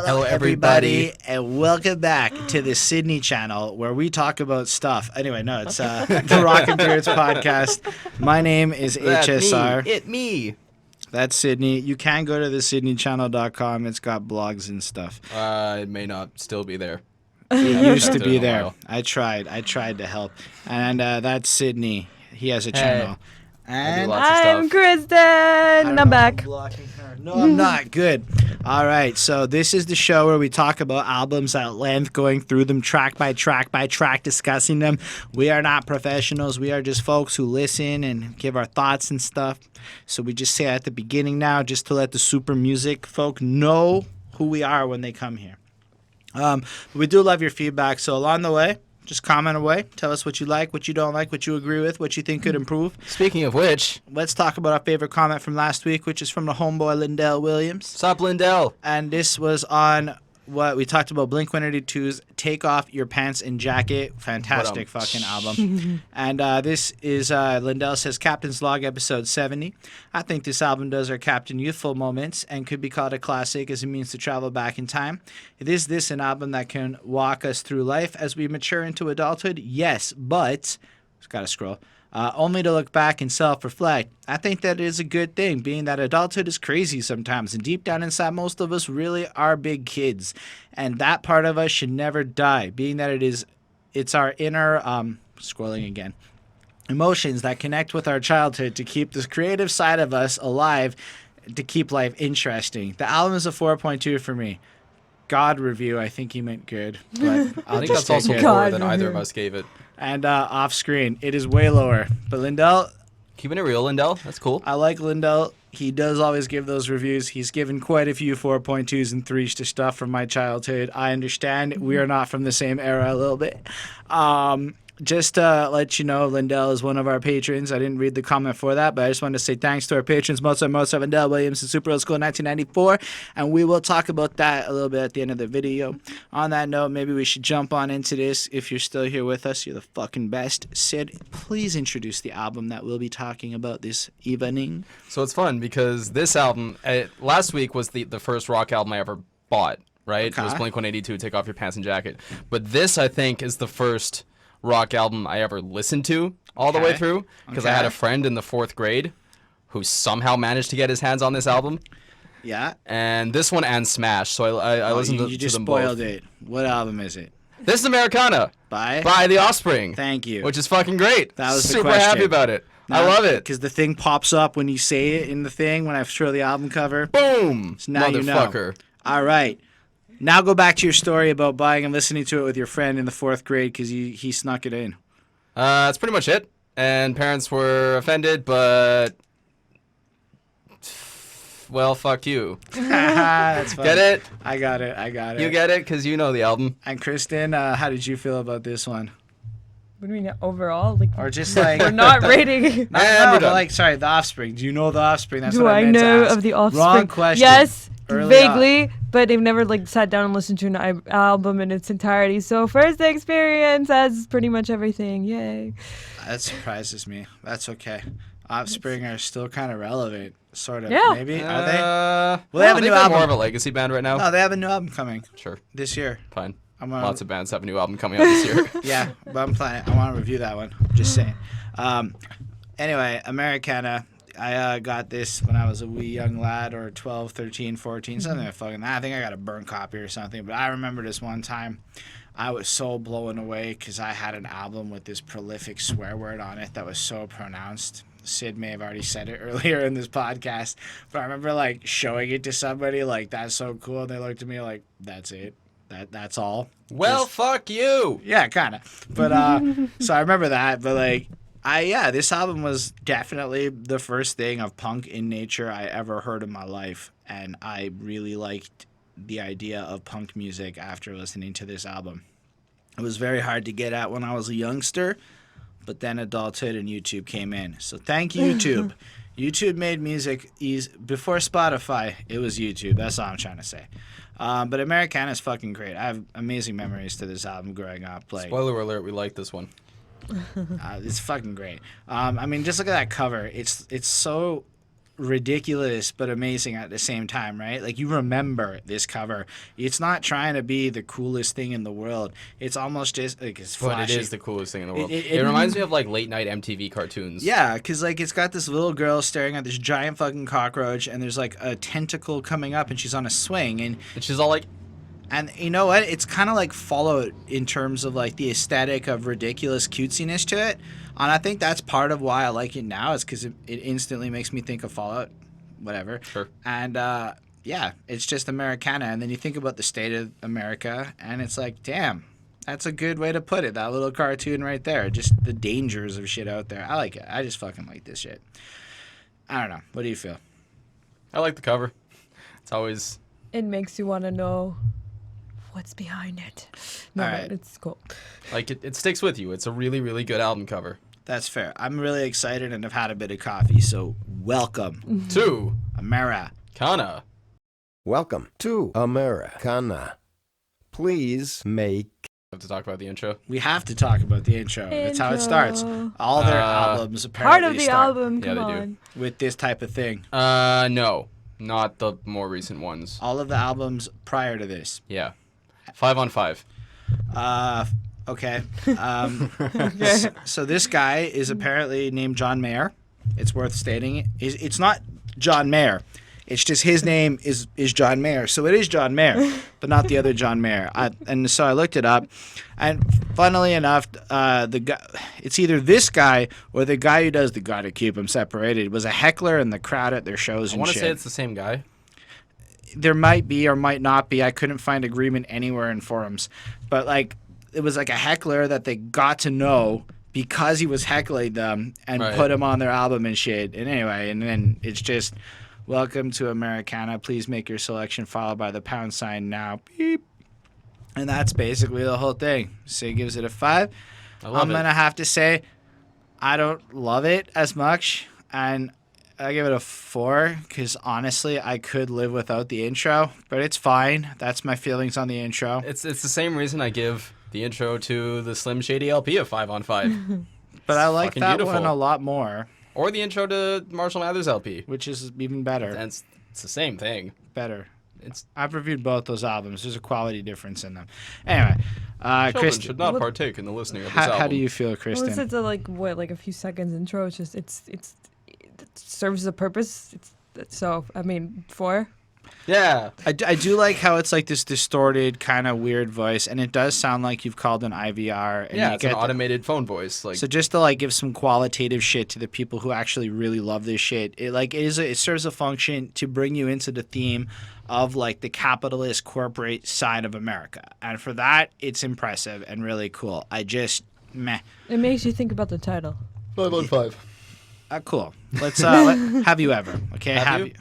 Hello, everybody, and welcome back to the Sydney channel where we talk about stuff. Anyway, no, it's the Rock and Beards podcast. My name is HSR. Me. That's Sydney. You can go to the sydneychannel.com. It's got blogs and stuff. It may not still be there. It used to be there. I tried to help. And that's Sydney. He has a channel. And I'm Christen. I'm back. No, I'm not. Good. All right. So this is the show where we talk about albums at length, going through them track by track, discussing them. We are not professionals. We are just folks who listen and give our thoughts and stuff. So we just say at the beginning now, just to let the super music folk know who we are when they come here. But we do love your feedback. So along the way, just comment away. Tell us what you like, what you don't like, what you agree with, what you think could improve. Speaking of which, let's talk about our favorite comment from last week, which is from the homeboy Lindell Williams. Sup, Lindell? And this was on what we talked about, Blink-182's Take Off Your Pants and Jacket. Fantastic fucking album. And this is, Lindell says, Captain's Log, episode 70. I think this album does our Captain youthful moments and could be called a classic as it means to travel back in time. Is this an album that can walk us through life as we mature into adulthood? Yes, but, just gotta scroll. Only to look back and self-reflect. I think that is a good thing, being that adulthood is crazy sometimes, and deep down inside, most of us really are big kids, and that part of us should never die, being that it's our inner, scrolling again, emotions that connect with our childhood to keep this creative side of us alive, to keep life interesting. The album is a 4.2 for me. God review, I think he meant good, but I think that's also lower than either of us gave it. And off screen, it is way lower. But Lindell, keeping it real, Lindell. That's cool. I like Lindell. He does always give those reviews. He's given quite a few 4.2s and 3s to stuff from my childhood. I understand we are not from the same era a little bit. Just to let you know, Lindell is one of our patrons. I didn't read the comment for that, but I just wanted to say thanks to our patrons, Mozart, Lindell Williams, and Super Old School 1994, and we will talk about that a little bit at the end of the video. On that note, maybe we should jump on into this. If you're still here with us, you're the fucking best. Syd, please introduce the album that we'll be talking about this evening. So it's fun because this album, last week was the first rock album I ever bought, right? Okay. It was Blink-182, Take Off Your Pants and Jacket. But this, I think, is the first rock album I ever listened to all the way through, because I had a friend in the 4th grade who somehow managed to get his hands on this album. Yeah. And this one and Smash, so I listened to them both. You just spoiled it. What album is it? This is Americana by the Offspring. Thank you. Which is fucking great. That was super the question. happy about it. I love it. Because the thing pops up when you say it in the thing, when I show the album cover. Boom! So now Motherfucker. You know. All right. Now go back to your story about buying and listening to it with your friend in the 4th grade because he snuck it in. That's pretty much it. And parents were offended, but well, fuck you. That's funny. Get it? I got it. You get it because you know the album. And Christen, how did you feel about this one? What do you mean overall? Like, or just like we're not rating. Sorry, the Offspring. Do you know the Offspring? That's do what I meant know to ask. of the Offspring? Wrong question. Yes, Early vaguely, but they've never sat down and listened to an album in its entirety. So first experience has pretty much everything. Yay! That surprises me. That's okay. Offspring are still kind of relevant, sort of. Yeah. Maybe are they? Well, they have a new album. More of a legacy band right now. No, they have a new album coming. Sure. This year. Fine. Lots of bands have a new album coming out this year. Yeah, but I'm planning. I want to review that one. Just saying. Anyway, Americana. I got this when I was a wee young lad, or 12, 13, 14, something like fucking that. I think I got a burnt copy or something. But I remember this one time, I was so blown away because I had an album with this prolific swear word on it that was so pronounced. Syd may have already said it earlier in this podcast, but I remember like showing it to somebody like, that's so cool. And they looked at me like, that's it. That's all. Well, fuck you. Yeah, kind of. But so I remember that. But like, this album was definitely the first thing of punk in nature I ever heard in my life, and I really liked the idea of punk music after listening to this album. It was very hard to get at when I was a youngster, but then adulthood and YouTube came in. So thank YouTube. YouTube made music easy. Before Spotify, it was YouTube. That's all I'm trying to say. But Americana is fucking great. I have amazing memories to this album growing up. Like, spoiler alert, we like this one. It's fucking great. I mean, just look at that cover. It's so ridiculous but amazing at the same time, right? Like, you remember this cover. It's not trying to be the coolest thing in the world. It's almost just like it's flashy. But it is the coolest thing in the world. It reminds me of like late night MTV cartoons. Yeah, because like it's got this little girl staring at this giant fucking cockroach, and there's like a tentacle coming up, and she's on a swing, and she's all like. And you know what? It's kind of like Fallout in terms of like the aesthetic of ridiculous cutesiness to it. And I think that's part of why I like it now is because it instantly makes me think of Fallout, whatever. Sure. And yeah, it's just Americana. And then you think about the state of America, and it's like, damn, that's a good way to put it. That little cartoon right there. Just the dangers of shit out there. I like it. I just fucking like this shit. I don't know. What do you feel? I like the cover. It's always... It makes you want to know what's behind it. No, right. It's cool. Like, it sticks with you. It's a really, really good album cover. That's fair. I'm really excited and have had a bit of coffee, so welcome to Americana. Welcome to Americana. Please make... We have to talk about the intro. We have to talk about the intro. That's how it starts. All their albums apparently part of the start album, come on. with this type of thing. No. Not the more recent ones. All of the albums prior to this. Yeah. 5 on 5. Okay. So this guy is apparently named John Mayer. It's worth stating. It's not John Mayer. It's just his name is John Mayer. So it is John Mayer, but not the other John Mayer. And so I looked it up. And funnily enough, the guy, it's either this guy or the guy who does the Gotta Keep 'Em Separated was a heckler in the crowd at their shows and shit. I want to say it's the same guy. There might be or might not be. I couldn't find agreement anywhere in forums. But like it was like a heckler that they got to know because he was heckling them and put him on their album and shit. And anyway, and then it's just, welcome to Americana. Please make your selection followed by the # now. Beep. And that's basically the whole thing. Syd gives it a 5. I'm going to have to say I don't love it as much. And I give it a 4 because honestly, I could live without the intro, but it's fine. That's my feelings on the intro. It's the same reason I give the intro to the Slim Shady LP a 5 on 5. But I like that beautiful. one a lot more. Or the intro to Marshall Mathers LP, which is even better. And it's the same thing. Better. I've reviewed both those albums. There's a quality difference in them. Anyway, Christen should not partake in the listening of this album. How do you feel, Christen? Well, it's a like a few seconds intro. It's just it serves a purpose. So I mean 4. Yeah. I do like how it's like this distorted kind of weird voice, and it does sound like you've called an IVR. And yeah, it's an automated phone voice. Like, so just to like give some qualitative shit to the people who actually really love this shit, it serves a function to bring you into the theme of like the capitalist corporate side of America, and for that, it's impressive and really cool. Meh. It makes you think about the title. 5 on 5. Cool. Let's have you ever? Okay, have you?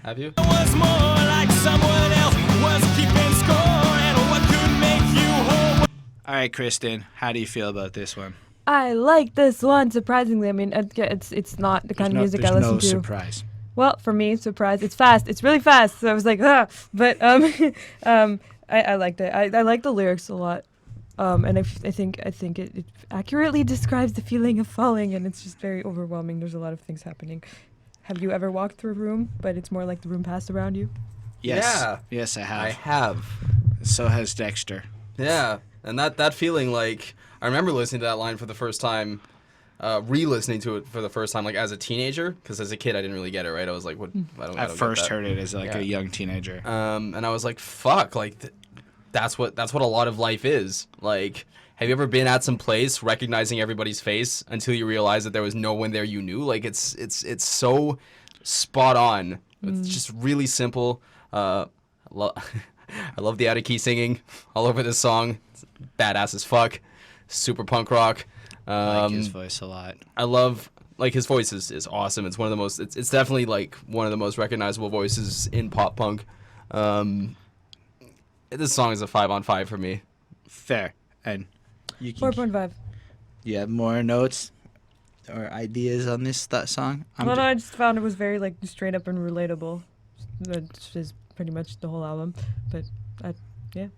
Have you? Was more like someone else was keeping score, and what could make you whole? All right, Christen, how do you feel about this one? I like this one surprisly. I mean, it's not the kind of music I listen to. There's no surprise. Well, for me, surprise. It's fast. It's really fast. So I was like, but I liked it. I like the lyrics a lot. And I think it accurately describes the feeling of falling, and it's just very overwhelming. There's a lot of things happening. Have you ever walked through a room, but it's more like the room passed around you? Yes. Yeah. Yes, I have. I have. So has Dexter. Yeah, and that feeling, like, I remember listening to that line for the first time, re-listening to it for the first time, like, as a teenager, because as a kid, I didn't really get it, right? I was like, what? I don't first get that. heard it as, like, a young teenager. And I was like, fuck, like... That's what a lot of life is. Like, have you ever been at some place recognizing everybody's face until you realize that there was no one there you knew? Like, it's so spot on. It's just really simple. I love the out-of-key singing all over this song. It's badass as fuck. Super punk rock. I like his voice a lot. I love... Like, his voice is awesome. It's one of the most... It's definitely, like, one of the most recognizable voices in pop punk. This song is a 5 on 5 for me. Fair. And you can 4.5. You have more notes or ideas on this song? No, I just found it was very like straight up and relatable. That is pretty much the whole album. But yeah.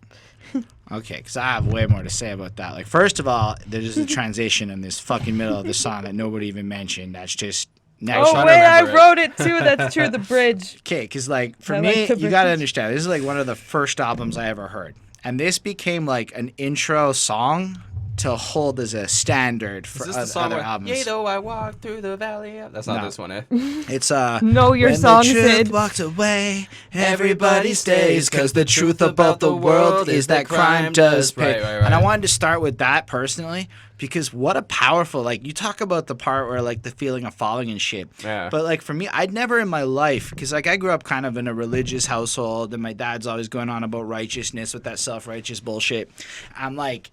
Okay, because I have way more to say about that. Like, first of all, there's a transition in this fucking middle of the song that nobody even mentioned. That's just Next Oh one. wait, I remember it. wrote it too. That's true. The bridge. Okay, because like for I me, like the you gotta bridge. understand. This is like one of the first albums I ever heard, and this became like an intro song to hold as a standard for Is this the song other where, albums. Yea, though I walk through the valley of... That's not No. this one, eh? It's Know your when song, the truth Syd. walks away, everybody stays, because the truth about the world is that crime does pay. Right. And I wanted to start with that personally, because what a powerful, like, you talk about the part where, like, the feeling of falling and shit. Yeah. But, like, for me, I'd never in my life, because, like, I grew up kind of in a religious household, and my dad's always going on about righteousness with that self-righteous bullshit. I'm like...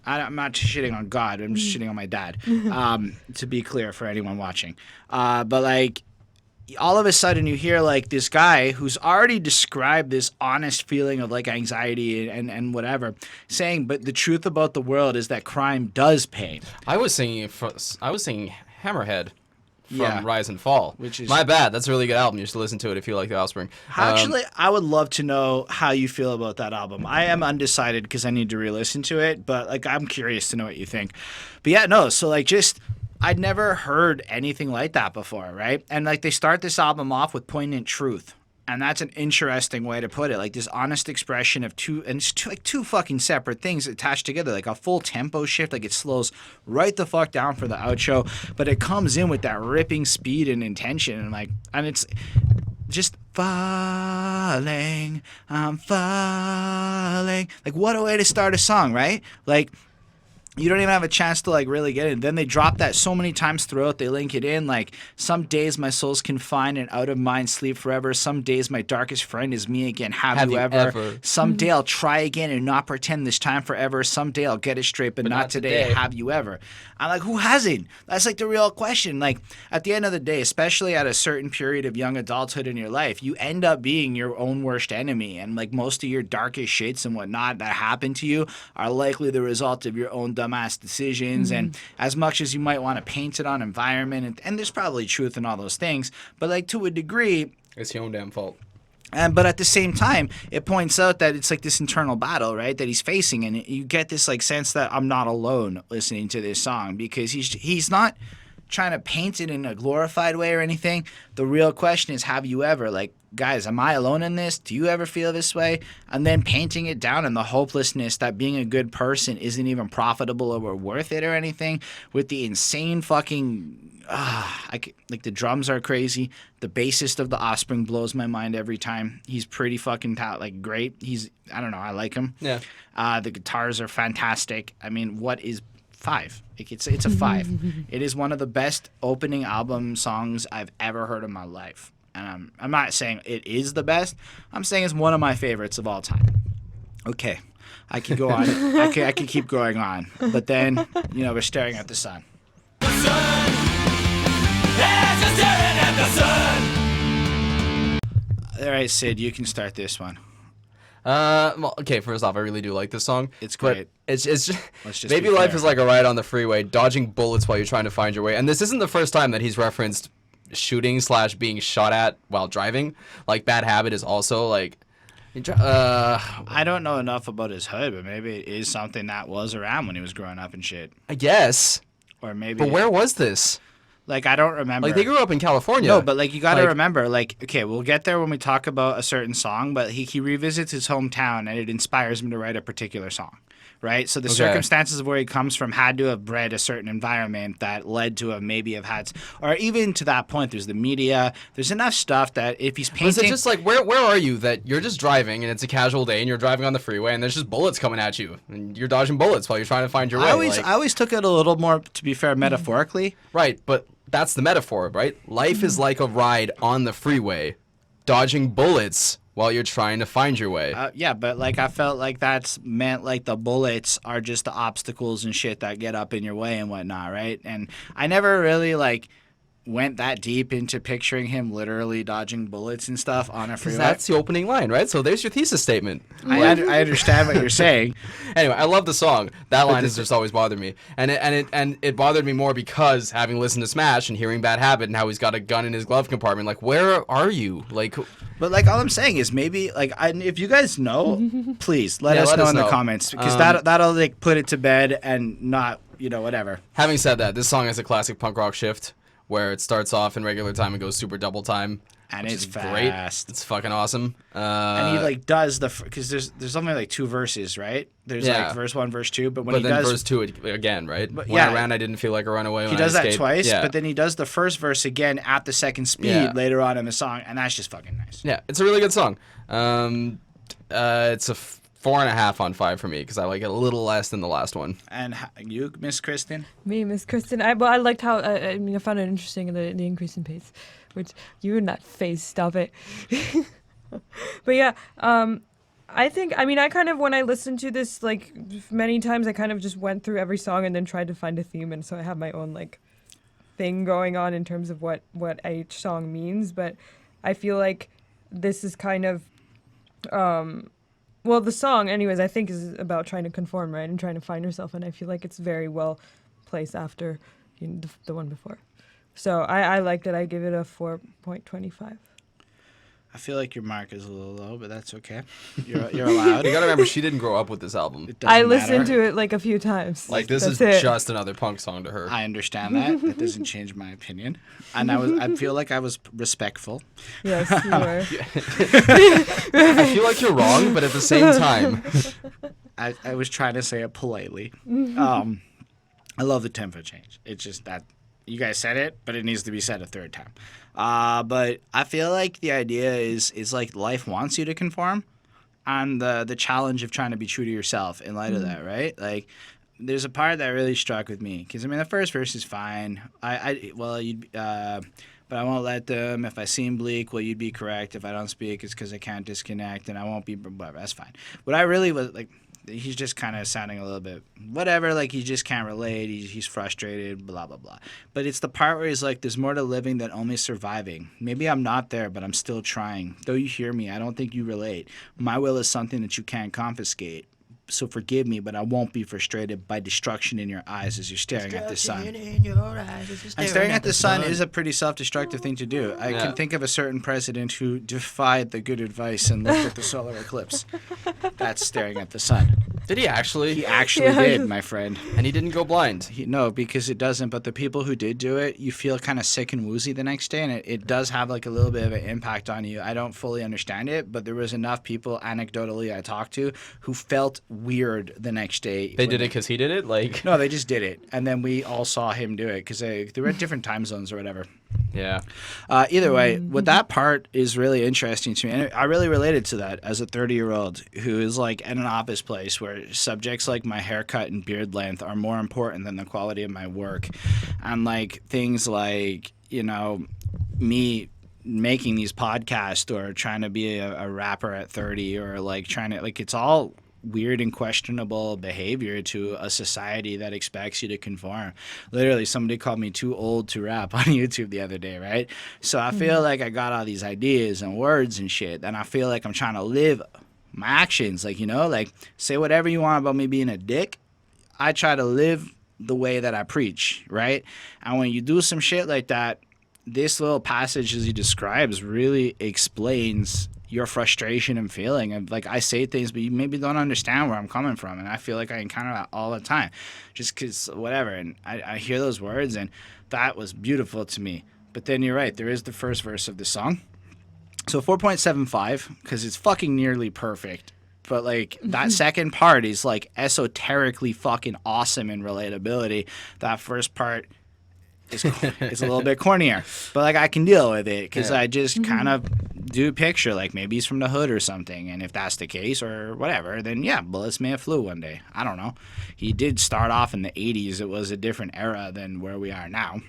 I'm not shitting on God. I'm just shitting on my dad, to be clear for anyone watching. But, like, all of a sudden you hear, like, this guy who's already described this honest feeling of, like, anxiety and whatever, saying, but the truth about the world is that crime does pay. I was singing Hammerhead from Yeah. Rise and Fall. Which is- My bad. That's a really good album. You should listen to it if you like the Offspring. Actually, I would love to know how you feel about that album. I am undecided because I need to re-listen to it, but like I'm curious to know what you think. But yeah, no, so like just I'd never heard anything like that before, right? And like they start this album off with poignant truth. And that's an interesting way to put it. Like this honest expression of two fucking separate things attached together, like a full tempo shift. Like it slows right the fuck down for the outro, but it comes in with that ripping speed and intention, and it's just falling, I'm falling. Like what a way to start a song, right? Like. You don't even have a chance to like really get it. Then they drop that so many times throughout. They link it in like some days my soul's confined and out of mind sleep forever. Some days my darkest friend is me again. Have you ever? Someday I'll try again and not pretend this time forever. Someday I'll get it straight, but not today. Have you ever? I'm like, who hasn't? That's like the real question. Like at the end of the day, especially at a certain period of young adulthood in your life, you end up being your own worst enemy. And like most of your darkest shits and whatnot that happen to you are likely the result of your own dumbass decisions. And as much as you might want to paint it on environment, and there's probably truth in all those things, but like to a degree, It's your own damn fault. but at the same time, it points out that it's like this internal battle, right, that he's facing, and you get this like sense that I'm not alone listening to this song, because he's not trying to paint it in a glorified way or anything. The real question is, have you ever? Like, guys, am I alone in this? Do you ever feel this way? And then painting it down in the hopelessness that being a good person isn't even profitable or worth it or anything, with the insane fucking like the drums are crazy. The bassist of the Offspring blows my mind every time. He's pretty fucking great. I don't know, I like him. Yeah. The guitars are fantastic. I mean, what is 5? It's a 5. It is one of the best opening album songs I've ever heard in my life. And I'm not saying it is the best. I'm saying it's one of my favorites of all time. Okay, I can go on. I can keep going on. But then, we're staring at the sun. The sun, as you're staring at the sun. All right, Syd, you can start this one. Well, okay, first off, I really do like this song. It's but great. It's just Let's just maybe be life fair. is like a ride on the freeway, dodging bullets while you're trying to find your way. And this isn't the first time that he's referenced shooting / being shot at while driving. Like Bad Habit is also like I don't know enough about his hood, but maybe it is something that was around when he was growing up and shit. I guess. Or maybe But where was this? Like, I don't remember. Like they grew up in California. No, but like you got to Like- remember, like, okay, we'll get there when we talk about a certain song, but he revisits his hometown and it inspires him to write a particular song, right? So the Okay. circumstances of where he comes from had to have bred a certain environment that led to him maybe have had, or even to that point, there's the media, there's enough stuff that if he's But is painting, it just like where are you that you're just driving and it's a casual day and you're driving on the freeway and there's just bullets coming at you and you're dodging bullets while you're trying to find your way? I always took it a little more, to be fair, metaphorically. Right, but that's the metaphor, right? Life is like a ride on the freeway, dodging bullets while you're trying to find your way. Yeah, but like I felt like that's meant like the bullets are just the obstacles and shit that get up in your way and whatnot, right? And I never really like went that deep into picturing him literally dodging bullets and stuff on a freeway. That's the opening line, right? So there's your thesis statement. I understand what you're saying. Anyway, I love the song. That line has just always bothered me, and it bothered me more because having listened to Smash and hearing Bad Habit and how he's got a gun in his glove compartment, like where are you? Like, But like all I'm saying is maybe like if you guys know, please let us know in the comments, because that'll like put it to bed and not whatever. having said that, this song has a classic punk rock shift where it starts off in regular time and goes super double time. And which it's is fast. great. It's fucking awesome. And he like does because there's only like 2 verses, right? There's like verse 1, verse 2, but when he then does verse 2 again, right? But when I ran, I didn't feel like a runaway. He does that twice, but then he does the first verse again at the second speed later on in the song, and that's just fucking nice. Yeah, it's a really good song. It's a 4.5 on 5 for me because I like it a little less than the last one. And you, Miss Christen? Me, Miss Christen. I liked how I found it interesting the increase in pace, which you in that face, stop it. But yeah, I think I kind of when I listened to this like many times, I kind of just went through every song and then tried to find a theme, and so I have my own like thing going on in terms of what each song means. But I feel like this is kind of well, the song, anyways, I think is about trying to conform, right, and trying to find yourself, and I feel like it's very well placed after the one before. So I liked it. I give it a 4.25. I feel like your mark is a little low, but that's okay. You're allowed. You gotta remember, she didn't grow up with this album. I listened to it like a few times. Like this is just another punk song to her. I understand that. That doesn't change my opinion. And I feel like I was respectful. Yes, you were. I feel like you're wrong, but at the same time, I was trying to say it politely. I love the tempo change. It's just that you guys said it, but it needs to be said a third time. But I feel like the idea is like life wants you to conform, and the challenge of trying to be true to yourself in light of that, right? Like, there's a part that really struck with me because the first verse is fine. But I won't let them. If I seem bleak, well, you'd be correct. If I don't speak, it's because I can't disconnect, and I won't be. Whatever, that's fine. What I really was like. He's just kind of sounding a little bit whatever, like he just can't relate, he's frustrated, blah, blah, blah. But it's the part where he's like, there's more to living than only surviving. Maybe I'm not there, but I'm still trying. Though you hear me, I don't think you relate. My will is something that you can't confiscate. So forgive me, but I won't be frustrated by destruction in your eyes as you're staring at the sun. And staring at the sun is a pretty self-destructive thing to do. I can think of a certain president who defied the good advice and looked at the solar eclipse. That's staring at the sun. Did he actually? He actually did, my friend. And he didn't go blind? No, because it doesn't. But the people who did do it, you feel kind of sick and woozy the next day, and it does have like a little bit of an impact on you. I don't fully understand it, but there was enough people, anecdotally, I talked to, who felt weird the next day. They did it because he did it? Like No, they just did it. And then we all saw him do it because they were at different time zones or whatever. Yeah. Either way, what that part is really interesting to me. And I really related to that as a 30-year-old who is like at an office place where subjects like my haircut and beard length are more important than the quality of my work. And like things like, me making these podcasts or trying to be a rapper at 30 or like trying to like it's all weird and questionable behavior to a society that expects you to conform. Literally, somebody called me too old to rap on YouTube the other day, right? So I feel like I got all these ideas and words and shit, and I feel like I'm trying to live my actions. Like, like say whatever you want about me being a dick. I try to live the way that I preach, right? And when you do some shit like that, this little passage as he describes really explains your frustration and feeling of like I say things but you maybe don't understand where I'm coming from, and I feel like I encounter that all the time just because whatever, and I hear those words and that was beautiful to me. But then you're right, there is the first verse of the song, so 4.75 because it's fucking nearly perfect, but like that second part is like esoterically fucking awesome in relatability. That first part it's a little bit cornier, but like I can deal with it because I just kind of do picture like maybe he's from the hood or something, and if that's the case or whatever, then yeah, bullets may have flew one day. I don't know. He did start off in the 80s. It was a different era than where we are now.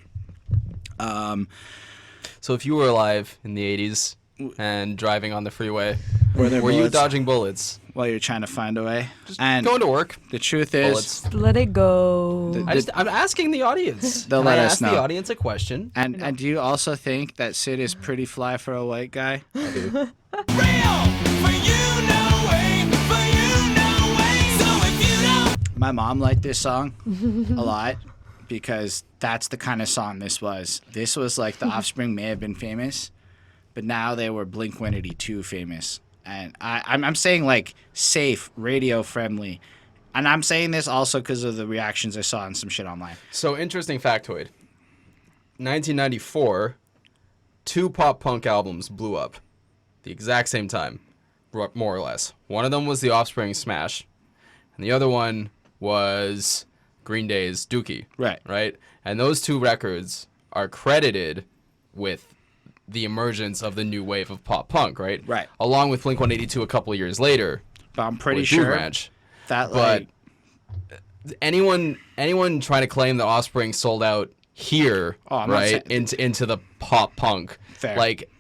So if you were alive in the 80s and driving on the freeway, were you dodging bullets? While you're trying to find a way? Just and going to work. The truth is... Bullets. Let it go. I'm asking the audience. They'll let us know. Ask the audience a question. And do you also think that Syd is pretty fly for a white guy? I do. Real for you, no way. For you, no way. So if you don't. My mom liked this song a lot because that's the kind of song this was. This was like the Offspring may have been famous, but now they were Blink-182 famous. And I'm saying like safe, radio friendly. And I'm saying this also because of the reactions I saw on some shit online. So interesting factoid. 1994, 2 pop punk albums blew up the exact same time, more or less. One of them was the Offspring Smash, and the other one was Green Day's Dookie. Right? And those 2 records are credited with the emergence of the new wave of pop punk, right? Right. Along with Blink-182 a couple of years later. But I'm pretty with sure Dude Ranch. that, But anyone trying to claim that Offspring sold out here, right, into the pop punk, Fair. like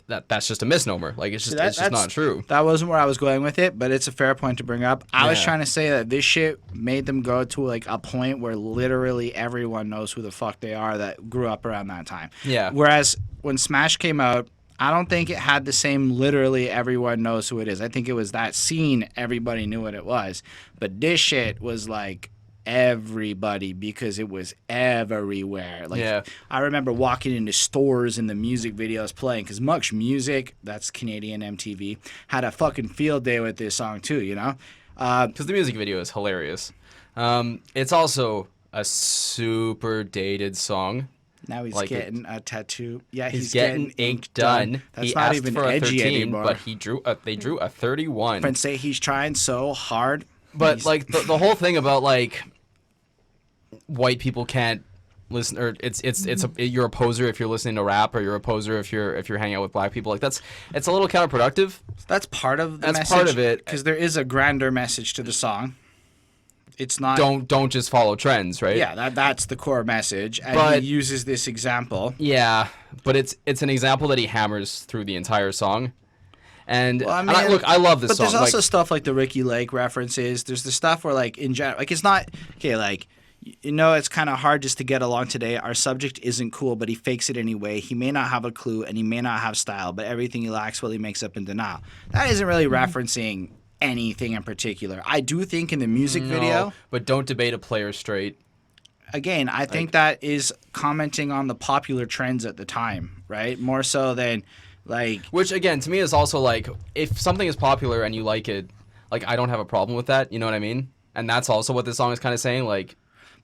that's just a misnomer. Like it's just not true. That wasn't where I was going with it, but it's a fair point to bring up. I was Yeah. trying to say that this shit made them go to like a point where literally everyone knows who the fuck they are that grew up around that time. Yeah. Whereas when Smash came out, I don't think it had the same literally everyone knows who it is. I think it was that scene, everybody knew what it was. But this shit was like everybody because it was everywhere. Like Yeah. I remember walking into stores and the music videos playing because Much Music, that's Canadian MTV, had a fucking field day with this song too, you know? Because the music video is hilarious. It's also a super dated song. Now he's Like getting a tattoo. Yeah, He's getting ink done. That's he not asked even for a edgy 13, anymore. but they drew a 31. Friends say he's trying so hard. But He's- like the whole thing about like white people can't listen, or you're a poser if you're listening to rap, or you're a poser if you're hanging out with black people. Like it's a little counterproductive. That's part of the That's message. part of it. Because there is a grander message to the song. It's not. Don't just follow trends, right? Yeah, that's the core message, and But- he uses this example. Yeah, but it's an example that he hammers through the entire song. And, Well, I and I, look, I love this but song. there's also like, stuff like the Ricky Lake references. There's the stuff where, like, in general, like, it's not okay. Like, you know, it's kind of hard just to get along today. Our subject isn't cool, but he fakes it anyway. He may not have a clue, and he may not have style, but everything he lacks, well, he makes up in denial. That isn't really referencing anything in particular. I do think in the music video, but don't debate a player straight. again, I think that is commenting on the popular trends at the time, right? More so than like. Which again, to me, is also like, if something is popular and you like it, like I don't have a problem with that. You know what I mean? And that's also what this song is kind of saying, like.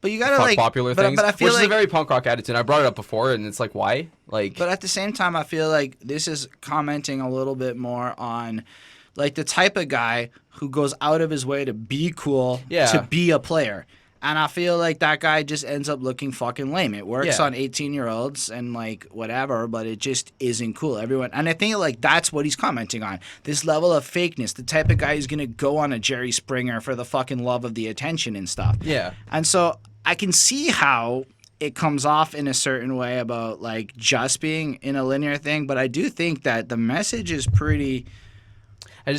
But you gotta Fuck like popular things, but I feel which like, is a very punk rock attitude. I brought it up before, and it's like, why? Like, but at the same time, I feel like this is commenting a little bit more on, like, the type of guy who goes out of his way to be cool, Yeah. to be a player. And I feel like that guy just ends up looking fucking lame. It works Yeah. on 18-year-olds and, like, whatever, but it just isn't cool. Everyone, and I think, like, that's what he's commenting on. This level of fakeness, the type of guy who's going to go on a Jerry Springer for the fucking love of the attention and stuff. yeah. And so I can see how it comes off in a certain way about, like, just being in a linear thing, but I do think that the message is pretty.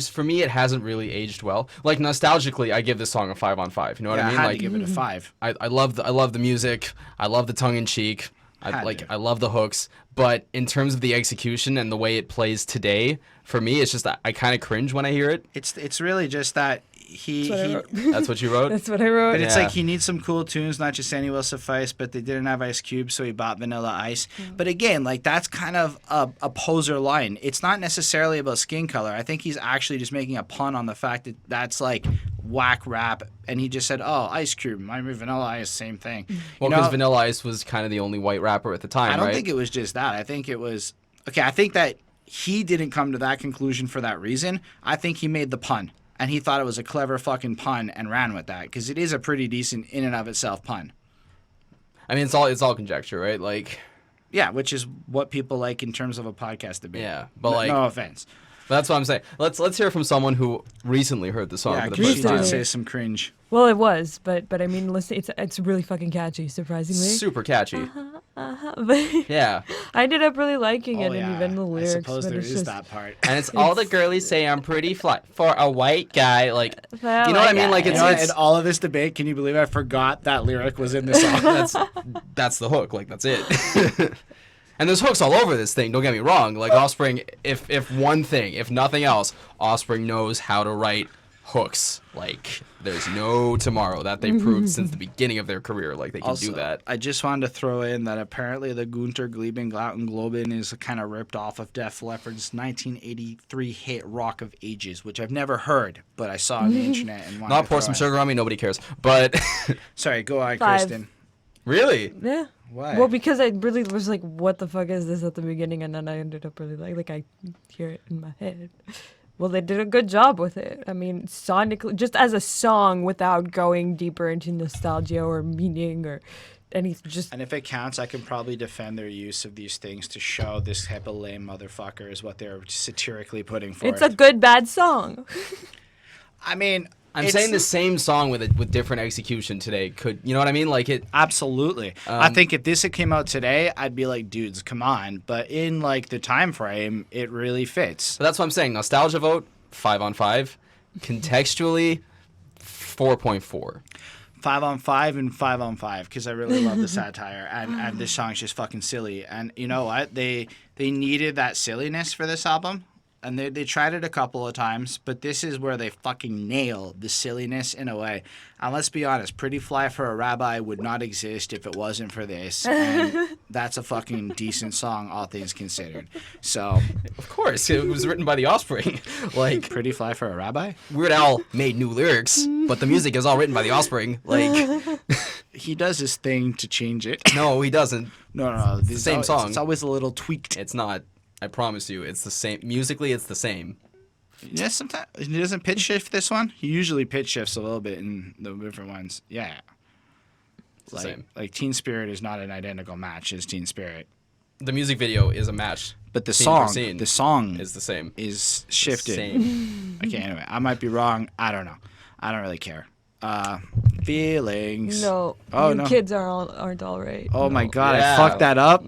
For me, it hasn't really aged well. Like, nostalgically, I give this song a 5 on 5. You know what I mean? I had Like, to give it a 5. I love the music. I love the tongue in cheek. I love the hooks. But in terms of the execution and the way it plays today, for me, it's just I kind of cringe when I hear it. It's really just that he. That's what I wrote. That's what you wrote. That's what I wrote. But it's Yeah. like he needs some cool tunes, not just any will suffice, but they didn't have Ice Cube, so he bought Vanilla Ice. But again, like, that's kind of a poser line. It's not necessarily about skin color. I think he's actually just making a pun on the fact that that's, like, whack rap, and he just said, oh, Ice Cube, I mean, Vanilla Ice, same thing. Well, You because know, Vanilla Ice was kind of the only white rapper at the time, I don't right? think it was just that. I think it was, okay, I think that he didn't come to that conclusion for that reason. I think he made the pun. And he thought it was a clever fucking pun and ran with that, because it is a pretty decent in and of itself pun. I mean, it's all conjecture, right? Like, Yeah, which is what people like in terms of a podcast debate. yeah, but No- like, no offense. that's what I'm saying. Let's hear from someone who recently heard the song Yeah, for the because first she time. did say some cringe. Well, it was, but I mean, listen, it's really fucking catchy, surprisingly. Super catchy. But Yeah. I ended up really liking it, Oh, and yeah. even the lyrics. I suppose but there it's is just, that part. And it's all the girlies say I'm pretty fly for a white guy. Like, For a you know what I white mean? Like, guy. it's, You know, it's in all of this debate, can you believe I forgot that lyric was in the song? that's the hook. Like, that's it. And there's hooks all over this thing. Don't get me wrong. Like, Offspring, if one thing, if nothing else, Offspring knows how to write hooks. Like, there's no tomorrow. That they proved since the beginning of their career. Like, they can Also, do that. I just wanted to throw in that apparently the Gunter Glieben Glauten Globen is kind of ripped off of Def Leppard's 1983 hit Rock of Ages, which I've never heard, but I saw on the internet and wanted Not to pour throw some in. sugar on me. Nobody cares. But Sorry, go on, 5. Kristen. Really? Yeah. Why? Well, because I really was like, what the fuck is this at the beginning? And then I ended up really like I hear it in my head. Well, they did a good job with it. I mean, sonically, just as a song without going deeper into nostalgia or meaning or anything. Just And if it counts, I can probably defend their use of these things to show this type of lame motherfucker is what they're satirically putting forth. it's a good bad song. I mean, I'm it's- saying the same song with different execution today. Could you know what I mean? Like it. Absolutely. I think if this had came out today, I'd be like, dudes, come on. But in like the time frame, it really fits. But that's what I'm saying. Nostalgia vote 5 on 5. Contextually, 4.4. 5 on 5 and 5 on 5 because I really love the satire and this song's just fucking silly. And you know what? They needed that silliness for this album. And they tried it a couple of times, but this is where they fucking nail the silliness in a way. And let's be honest, Pretty Fly for a Rabbi would not exist if it wasn't for this. And that's a fucking decent song, all things considered. So, Of course, it was written by the Offspring. Like Pretty Fly for a Rabbi? Weird Al made new lyrics, but the music is all written by the Offspring. Like He does his thing to change it. no, he doesn't. No. It's same song. It's always a little tweaked. It's not. I promise you, it's the same. Musically, it's the same. Yeah, sometimes he doesn't pitch shift this one. He usually pitch shifts a little bit in the different ones. Yeah, It's the same. Like Teen Spirit is not an identical match as Teen Spirit, The music video is a match. but the Scene for song, scene the song is the same. is shifted. Same. Okay, anyway, I might be wrong. I don't know. I don't really care. Feelings. No, Oh, you no. kids aren't all right. Oh my No. god, Yeah. I fucked that up.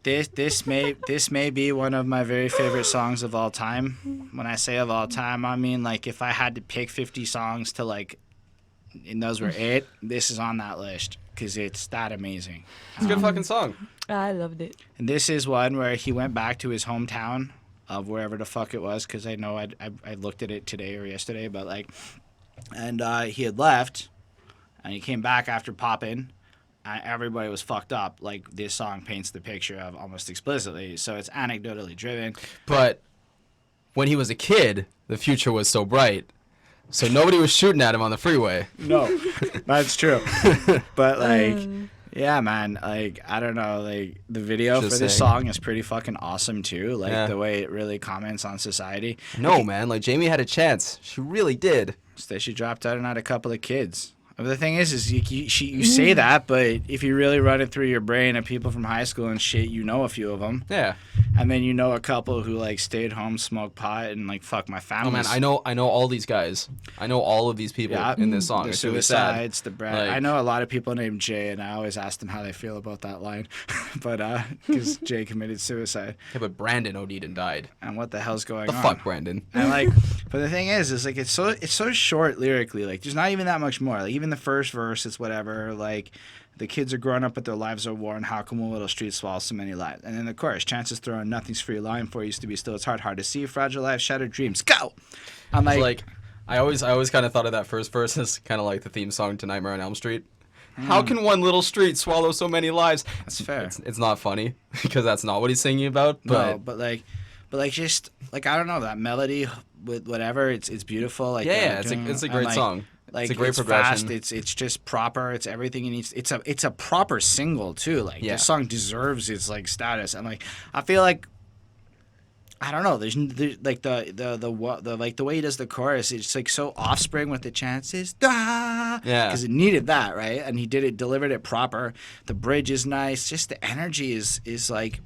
This may be one of my very favorite songs of all time. When I say of all time, I mean like if I had to pick 50 songs to like, and those were it. This is on that list because it's that amazing. It's a good fucking song. I loved it. And this is one where he went back to his hometown of wherever the fuck it was, because I know I looked at it today or yesterday, but like, and he had left, and he came back after popping. Everybody was fucked up. Like this song paints the picture of almost explicitly, so it's anecdotally driven. But when he was a kid, the future was so bright, so nobody was shooting at him on the freeway. No, that's true. But like, yeah, man. Like I don't know. Like the video Just for this saying. song is pretty fucking awesome too. Like Yeah. the way it really comments on society. No, man. Like Jamie had a chance. She really did. So she dropped out and had a couple of kids. But the thing is you say that, but if you really run it through your brain of people from high school and shit, you know a few of them, Yeah. and then you know a couple who like stayed home, smoked pot, and like fuck my family. Oh man, I know all these guys. I know all of these people in this song. The It's really sad. suicides, the Brad. Like- I know a lot of people named Jay, and I always ask them how they feel about that line, but because Jay committed suicide, Yeah, but Brandon OD'd and died. and what the hell's going The on? fuck, Brandon? And like, but the thing is like it's so short lyrically. Like, there's not even that much more. Like, even the first verse, it's whatever. Like, the kids are growing up, but their lives are war, and how come a little street swallows so many lives? And then the chorus, chances thrown, nothing's free. Lying for used to be still. It's hard to see. Fragile life, shattered dreams. Go. I'm Like, I always kind of thought of that first verse as kind of like the theme song to Nightmare on Elm Street. How can one little street swallow so many lives? that's fair. It's not funny because that's not what he's singing about. But No, but like just like I don't know, that melody with whatever, it's beautiful. Like yeah, it's a and, great like, song. Like, it's a great progression. Fast, it's just proper. It's everything it needs. It's a proper single too. Like Yeah. this song deserves its like status. And like I feel like I don't know. There's like the like the way he does the chorus. It's like so Offspring with the chances. Yeah. Because it needed that, right? And he delivered it proper. The bridge is nice. Just the energy is like.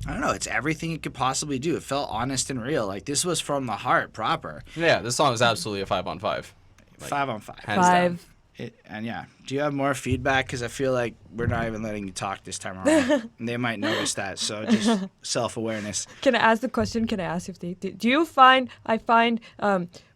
I don't know. It's everything it could possibly do. It felt honest and real. Like this was from the heart, proper. Yeah, this song is absolutely a 5 on 5. 5 on 5. Hands down. 5. And yeah, do you have more feedback? Because I feel like we're not even letting you talk this time around. And they might notice that. So just self-awareness. Can I ask the question? Can I ask if they do you find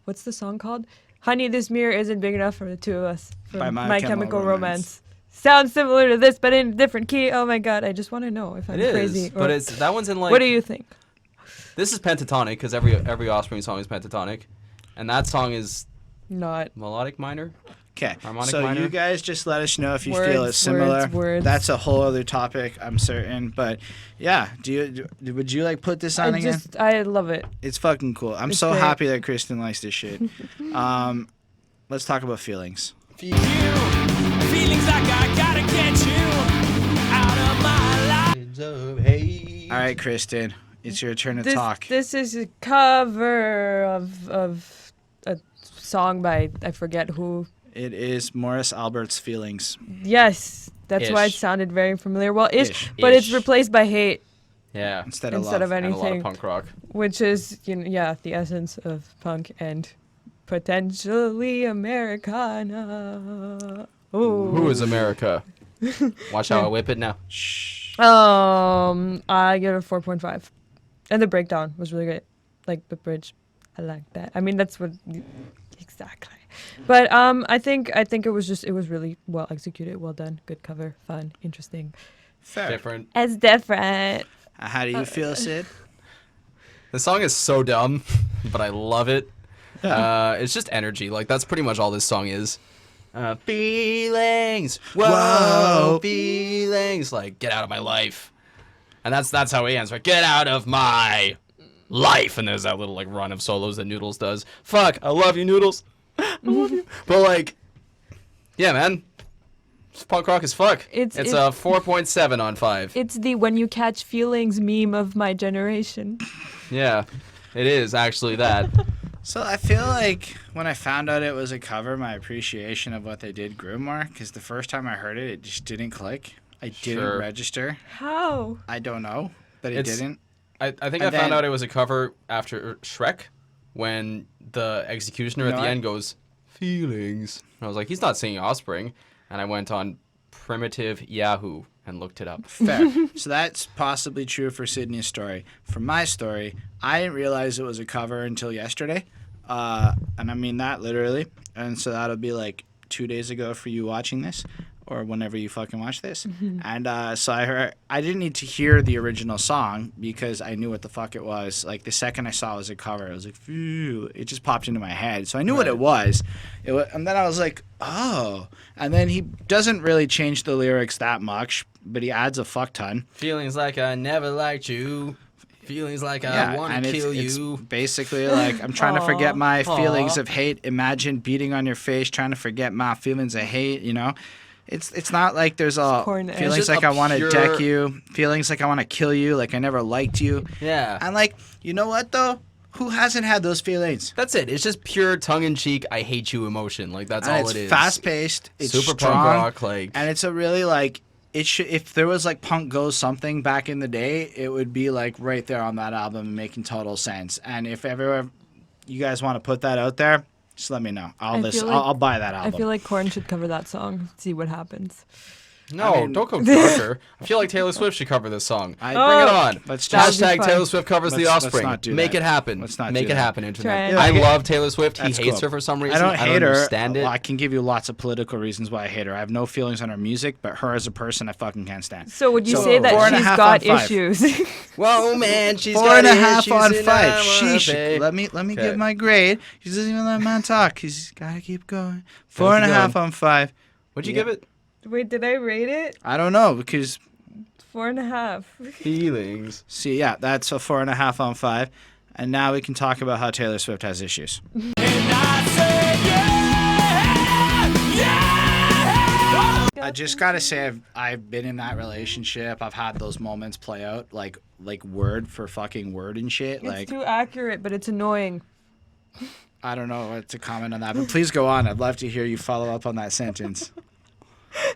what's the song called? Honey, this mirror isn't big enough for the two of us. From By My My Chemical Chemical Romance. Romance. Sounds similar to this, but in a different key. Oh my god, I just want to know if I'm It is, crazy. but it's that one's in like. what do you think? This is pentatonic because every Offspring song is pentatonic, and that song is Not. melodic minor. Okay, Harmonic so minor? you guys just let us know if you feel it's similar. Words. That's a whole other topic, I'm certain. But yeah, would you like put this on again? I love it. It's fucking cool. I'm It's so great. happy that Christen likes this shit. Let's talk about feelings. You, feelings like I gotta get you out of my life. All right, Christen, it's your turn to This, talk. this is a cover of a song by I forget who. It is Morris Albert's Feelings. Yes, that's why it Ish. sounded very familiar. Well, Ish. but it's Ish. replaced by Hate Yeah. Instead of instead love. of And a lot of anything, punk rock. which is the essence of punk and potentially Americana. Ooh. Who is America? Watch how I whip it now. I give it a 4.5, and the breakdown was really great. Like the bridge, I like that. I mean, that's what exactly. But I think it was really well executed, well done, good cover, fun, interesting. Fair. Different. It's different. How do you feel, Syd? The song is so dumb, but I love it. It's just energy. Like, that's pretty much all this song is. Feelings. Whoa. Feelings. Like, get out of my life. And that's how he ends. Right? Get out of my life. And there's that little, like, run of solos that Noodles does. Fuck. I love you, Noodles. I love you. But, like, yeah, man. It's punk rock as fuck. It's a 4.7 on 5. It's the when you catch feelings meme of my generation. Yeah. It is actually that. So I feel like when I found out it was a cover, my appreciation of what they did grew more. Because the first time I heard it, it just didn't click. I didn't Sure. register. How? I don't know, but it It's- didn't. I think And I found then- out it was a cover after Shrek when the executioner at the end goes, feelings. And I was like, he's not singing Offspring. And I went on Primitive Yahoo and looked it up. Fair. So that's possibly true for Sydney's story. For my story, I didn't realize it was a cover until yesterday. And I mean that literally. And so that'll be like 2 days ago for you watching this or whenever you fucking watch this. And so I didn't need to hear the original song because I knew what the fuck it was. Like the second I saw it was a cover, I was like, phew, it just popped into my head. So I knew what it was. And then I was like, oh. And then he doesn't really change the lyrics that much, but he adds a fuck ton. Feelings like I never liked you. Feelings like I want and to kill it's you. basically like I'm trying to forget my feelings of hate. Imagine beating on your face, trying to forget my feelings of hate. You know, it's not like there's a corny. feelings It's just like a I want to pure- deck you, feelings like I want to kill you, like I never liked you. Yeah. And like, you know what though? Who hasn't had those feelings? That's it. It's just pure tongue-in-cheek, I hate you emotion. Like, that's And all it's it is. fast paced. It's Super strong, punk rock, like... and it's a really like. It should, if there was like Punk Goes Something back in the day, it would be like right there on that album and making total sense. And if ever you guys want to put that out there, just let me know. I'll I listen. feel like- I'll buy that album. I feel like Korn should cover that song. See what happens. No, I mean- don't go darker. I feel like Taylor Swift should cover this song. I- Bring it on. Let's That would just be Hashtag fun. Taylor Swift covers the Let's Offspring. not do Make that. it happen. Let's not Make do it that. happen, internet. Try it. I love Taylor Swift. He That's hates cool. her for some reason. I don't hate her. understand it. Well, I can give you lots of political reasons why I hate her. I have no feelings on her music, but her as a person, I fucking can't stand. So would you So, say that 4.5 she's on got 5. issues? Whoa, man, she's 4.5 on 5. Sheesh. Sheesh. Let me Okay. give my grade. He doesn't even let man talk. He's gotta keep going. keep 4.5 on 5. What'd you Yeah. give it? Wait, did I rate it? I don't know because 4.5. Feelings. see, yeah, that's a 4.5 on 5. And now we can talk about how Taylor Swift has issues. And I say, yeah, yeah. I just gotta say, I've been in that relationship. I've had those moments play out, like word for fucking word and shit. It's Like too accurate, but it's annoying. I don't know what to comment on that, but please go on. I'd love to hear you follow up on that sentence.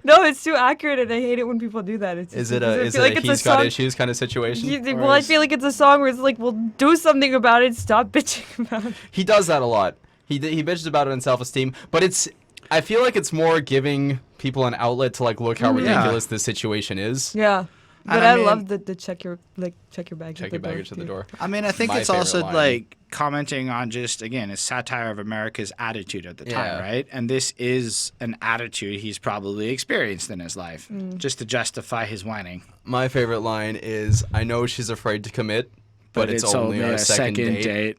No, it's too accurate, and I hate it when people do that. It's Is just- it I a is feel it like a it's he's got song- issues kind of situation? Well, I feel like it's a song where it's like, well, do something about it. Stop bitching about it. He does that a lot. He bitches about it in self-esteem, but I feel like it's more giving people an outlet to like look how ridiculous this situation is. Yeah, but I I mean- love the check your baggage. Check your at baggage at the door. I mean, I think My it's also favorite line. like commenting on just, again, it's satire of America's attitude at the time, Yeah. right? And this is an attitude he's probably experienced in his life, just to justify his whining. My favorite line is, "I know she's afraid to commit, but it's only our second date."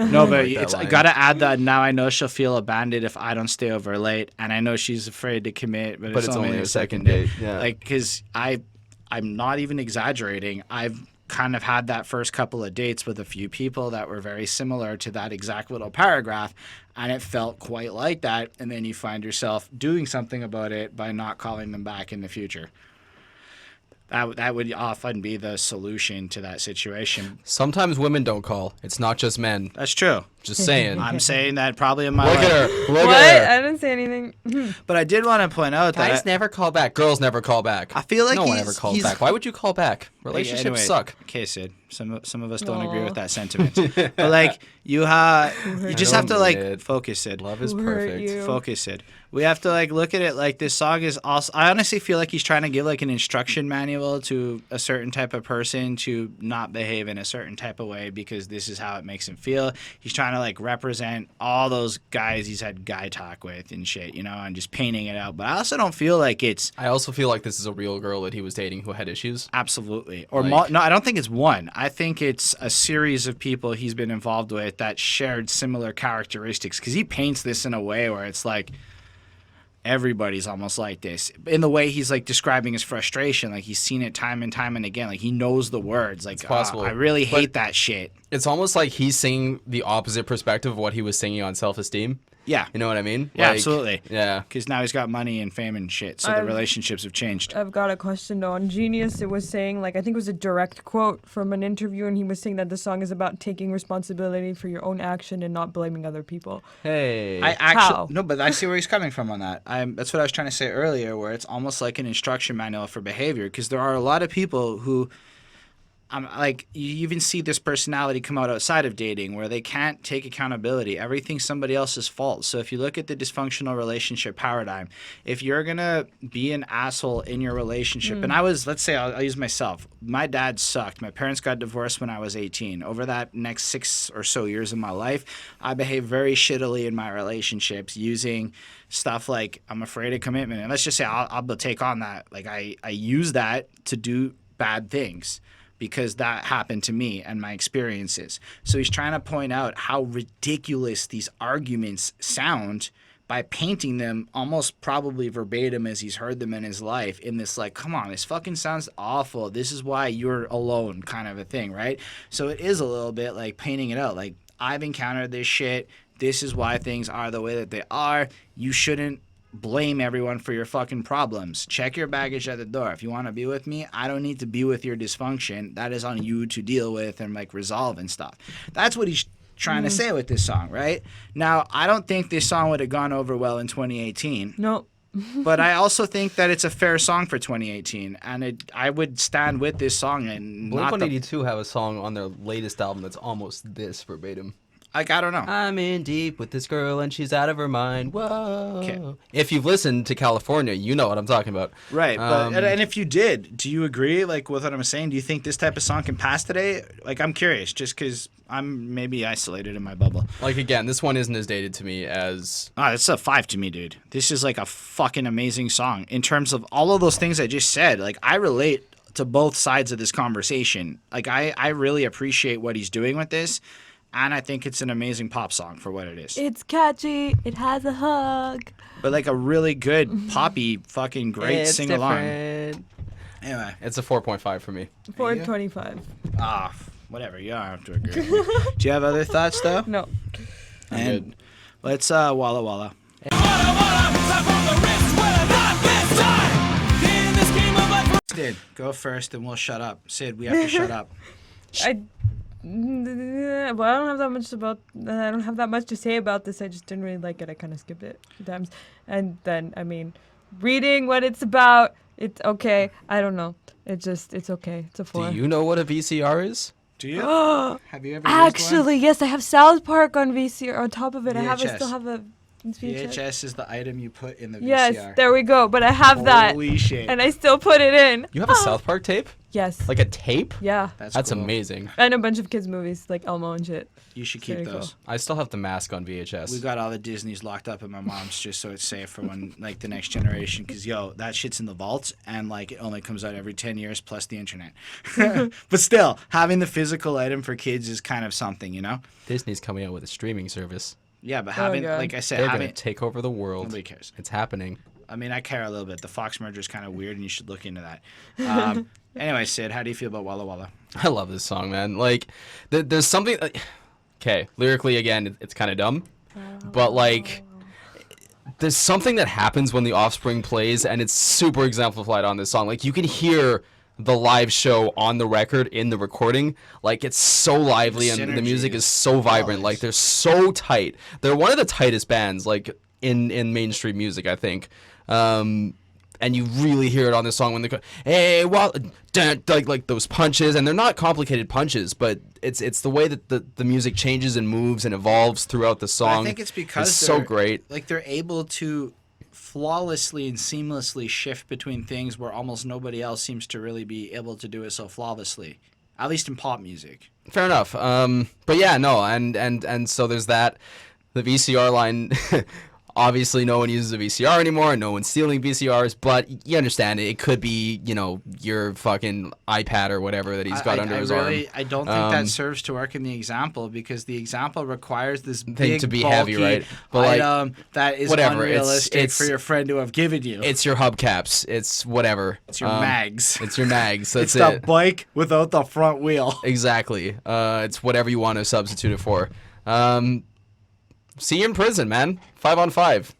No, but Like that it's line. gotta add that. Now I know she'll feel abandoned if I don't stay over late, and I know she's afraid to commit, but it's only a a second second date. date. Yeah. Like, because I'm not even exaggerating. I've kind of had that first couple of dates with a few people that were very similar to that exact little paragraph, and it felt quite like that. And then you find yourself doing something about it by not calling them back in the future. That would often be the solution to that situation. Sometimes women don't call. It's not just men. That's true. Just saying. I'm saying that probably in my Look life. at her. Look What? at her. I didn't say anything. But I did want to point out Guys that never call back. Girls never call back. I feel like no one he's- ever calls he's- back. Why would you call back? Relationships Anyway, suck. Okay, Sid. Some of us don't agree Aw. with that sentiment. But like you just have to don't like mean it. focus, Sid. Love is Who hurt perfect. you? Focus, Sid. We have to like look at it like this song is also. I honestly feel like he's trying to give like an instruction manual to a certain type of person to not behave in a certain type of way because this is how it makes him feel. He's trying to like represent all those guys he's had guy talk with and shit, you know, and just painting it out. But I also don't feel like it's I also feel like this is a real girl that he was dating who had issues. absolutely or Like- no. I don't think it's one. I think it's a series of people he's been involved with that shared similar characteristics because he paints this in a way where it's like. Everybody's almost like this in the way he's like describing his frustration. Like he's seen it time and time and again. Like he knows the words. Like possible. I really But- hate that shit. It's almost like he's singing the opposite perspective of what he was singing on self-esteem. Yeah, You know what I mean? yeah, Like, absolutely. Yeah. Because now he's got money and fame and shit. So the I've- relationships have changed. I've got a question though. On Genius, it was saying, like, I think it was a direct quote from an interview, and he was saying that the song is about taking responsibility for your own action and not blaming other people. Hey. I actually How? no, but I see where he's coming from on that. That's what I was trying to say earlier, where it's almost like an instruction manual for behavior. Because there are a lot of people who, like, you even see this personality come out outside of dating, where they can't take accountability. Everything's somebody else's fault. So if you look at the dysfunctional relationship paradigm, if you're gonna be an asshole in your relationship, and let's say I'll use myself. My dad sucked. My parents got divorced when I was 18. Over that next 6 or so years of my life, I behaved very shittily in my relationships, using stuff like I'm afraid of commitment. And let's just say I'll take on that. Like I use that to do bad things because that happened to me and my experiences. So he's trying to point out how ridiculous these arguments sound by painting them almost probably verbatim as he's heard them in his life in this like, come on, this fucking sounds awful. This is why you're alone kind of a thing, right? So it is a little bit like painting it out. Like, I've encountered this shit. This is why things are the way that they are. You shouldn't blame everyone for your fucking problems. Check your baggage at the door. If you want to be with me, I don't need to be with your dysfunction. That is on you to deal with and like resolve and stuff. That's what he's trying to say with this song, right? Now, I don't think this song would have gone over well in 2018, No. but I also think that it's a fair song for 2018, and I would stand with this song and not the, Blink-182 have a song on their latest album that's almost this verbatim. like, I don't know. I'm in deep with this girl and she's out of her mind. Whoa. Okay. If you've listened to California, you know what I'm talking about. Right, but Um, and if you did, do you agree like with what I'm saying? Do you think this type of song can pass today? Like, I'm curious, just because I'm maybe isolated in my bubble. Like, again, this one isn't as dated to me as... It's a 5 to me, dude. This is like a fucking amazing song in terms of all of those things I just said. Like, I relate to both sides of this conversation. Like, I really appreciate what he's doing with this, and I think it's an amazing pop song for what it is. It's catchy. It has a hug. But like a really good poppy fucking great It's sing along. different. Anyway, It's a 4.5 for me. 425. whatever. You don't have to agree. Do you have other thoughts though? No. And let's Walla Walla. Walla Walla, slap on the wrist, well, not this time. In this game of life. Sid, go first and we'll shut up. Sid, we have to shut up. Well, I don't have that much I don't have that much to say about this. I just didn't really like it. I kind of skipped it a few times. And then, I mean, reading what it's about, it's okay. I don't know. It's okay. It's a 4. Do you know what a VCR is? Do you? Have you ever used one? Actually, yes, I have South Park on VCR. On top of it, I VHS. still have a VHS. VHS is the item you put in the VCR. Yes, there we go. But I have that, Holy shit. and I still put it in. You have a South Park tape? Yes. Like a tape? Yeah. That's cool. amazing. And a bunch of kids' movies like Elmo and shit. You should It's keep very those. cool. I still have the mask on VHS. We got all the Disneys locked up at my mom's just so it's safe for when like the next generation. Because that shit's in the vault and like it only comes out every 10 years plus the internet. But still, having the physical item for kids is kind of something, you know? Disney's coming out with a streaming service. Yeah, but having, God. like I said, They're having going to take over the world. nobody cares. It's happening. I mean, I care a little bit. The Fox merger is kind of weird, and you should look into that. Anyway, Syd, how do you feel about Walla Walla? I love this song, man. Like, there's something... Okay, lyrically, again, it's kind of dumb. But, like, there's something that happens when the Offspring plays, and it's super exemplified on this song. Like, you can hear the live show on the record in the recording. Like, it's so lively, and the music is so vibrant. Like, they're so tight. They're one of the tightest bands, like, in mainstream music, I think. And you really hear it on this song when they go, hey, well, like those punches, and they're not complicated punches, but it's the way that the music changes and moves and evolves throughout the song. I think it's because it's so great. Like they're able to flawlessly and seamlessly shift between things where almost nobody else seems to really be able to do it so flawlessly, at least in pop music. Fair enough. But yeah, no, and so there's that. The VCR line. Obviously, no one uses a VCR anymore. No one's stealing VCRs, but you understand it. It could be, your fucking iPad or whatever that he's got under his arm. I don't think that serves to work in the example because the example requires this thing big, to be bulky heavy, right? But item that is whatever. unrealistic for your friend to have given you. It's your hubcaps. It's whatever. It's your mags. It's your mags. That's it's it. the bike without the front wheel. Exactly. It's whatever you want to substitute it for. See you in prison, man. 5-on-5.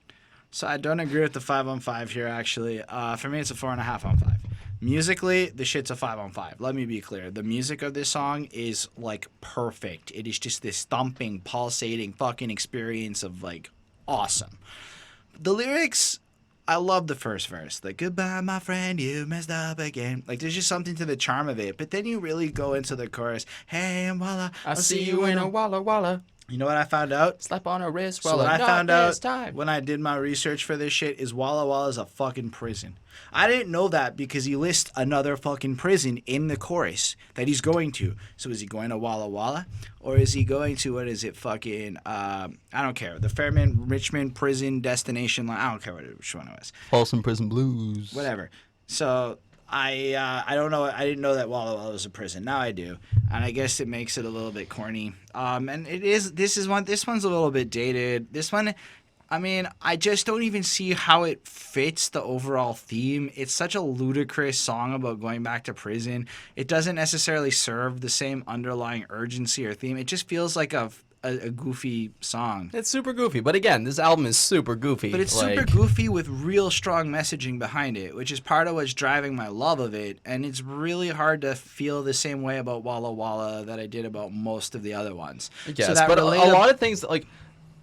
So I don't agree with the 5-on-5 here, actually. For me, it's a 4.5-on-5. Musically, the shit's a 5-on-5. Let me be clear. The music of this song is, like, perfect. It is just this thumping, pulsating fucking experience of, like, awesome. The lyrics, I love the first verse. Like, goodbye, my friend, you messed up again. Like, there's just something to the charm of it. But then you really go into the chorus. Hey, Walla, I'll see you in a Walla Walla. You know what I found out? Slap on a wrist. So what I found out when I did my research for this shit is Walla Walla is a fucking prison. I didn't know that because he lists another fucking prison in the chorus that he's going to. So is he going to Walla Walla? Or is he going to, I don't care. The Fairmont Richmond prison destination line. I don't care which one it was. Folsom Prison Blues. Whatever. So I don't know. I didn't know that Walla Walla was a prison. Now I do, and I guess it makes it a little bit corny. And it is. This one's a little bit dated. This one, I mean, I just don't even see how it fits the overall theme. It's such a ludicrous song about going back to prison. It doesn't necessarily serve the same underlying urgency or theme. It just feels like a goofy song. It's super goofy. But again, this album is super goofy. But it's super goofy with real strong messaging behind it, which is part of what's driving my love of it. And it's really hard to feel the same way about Walla Walla that I did about most of the other ones. Yes, so that but a lot of things, like,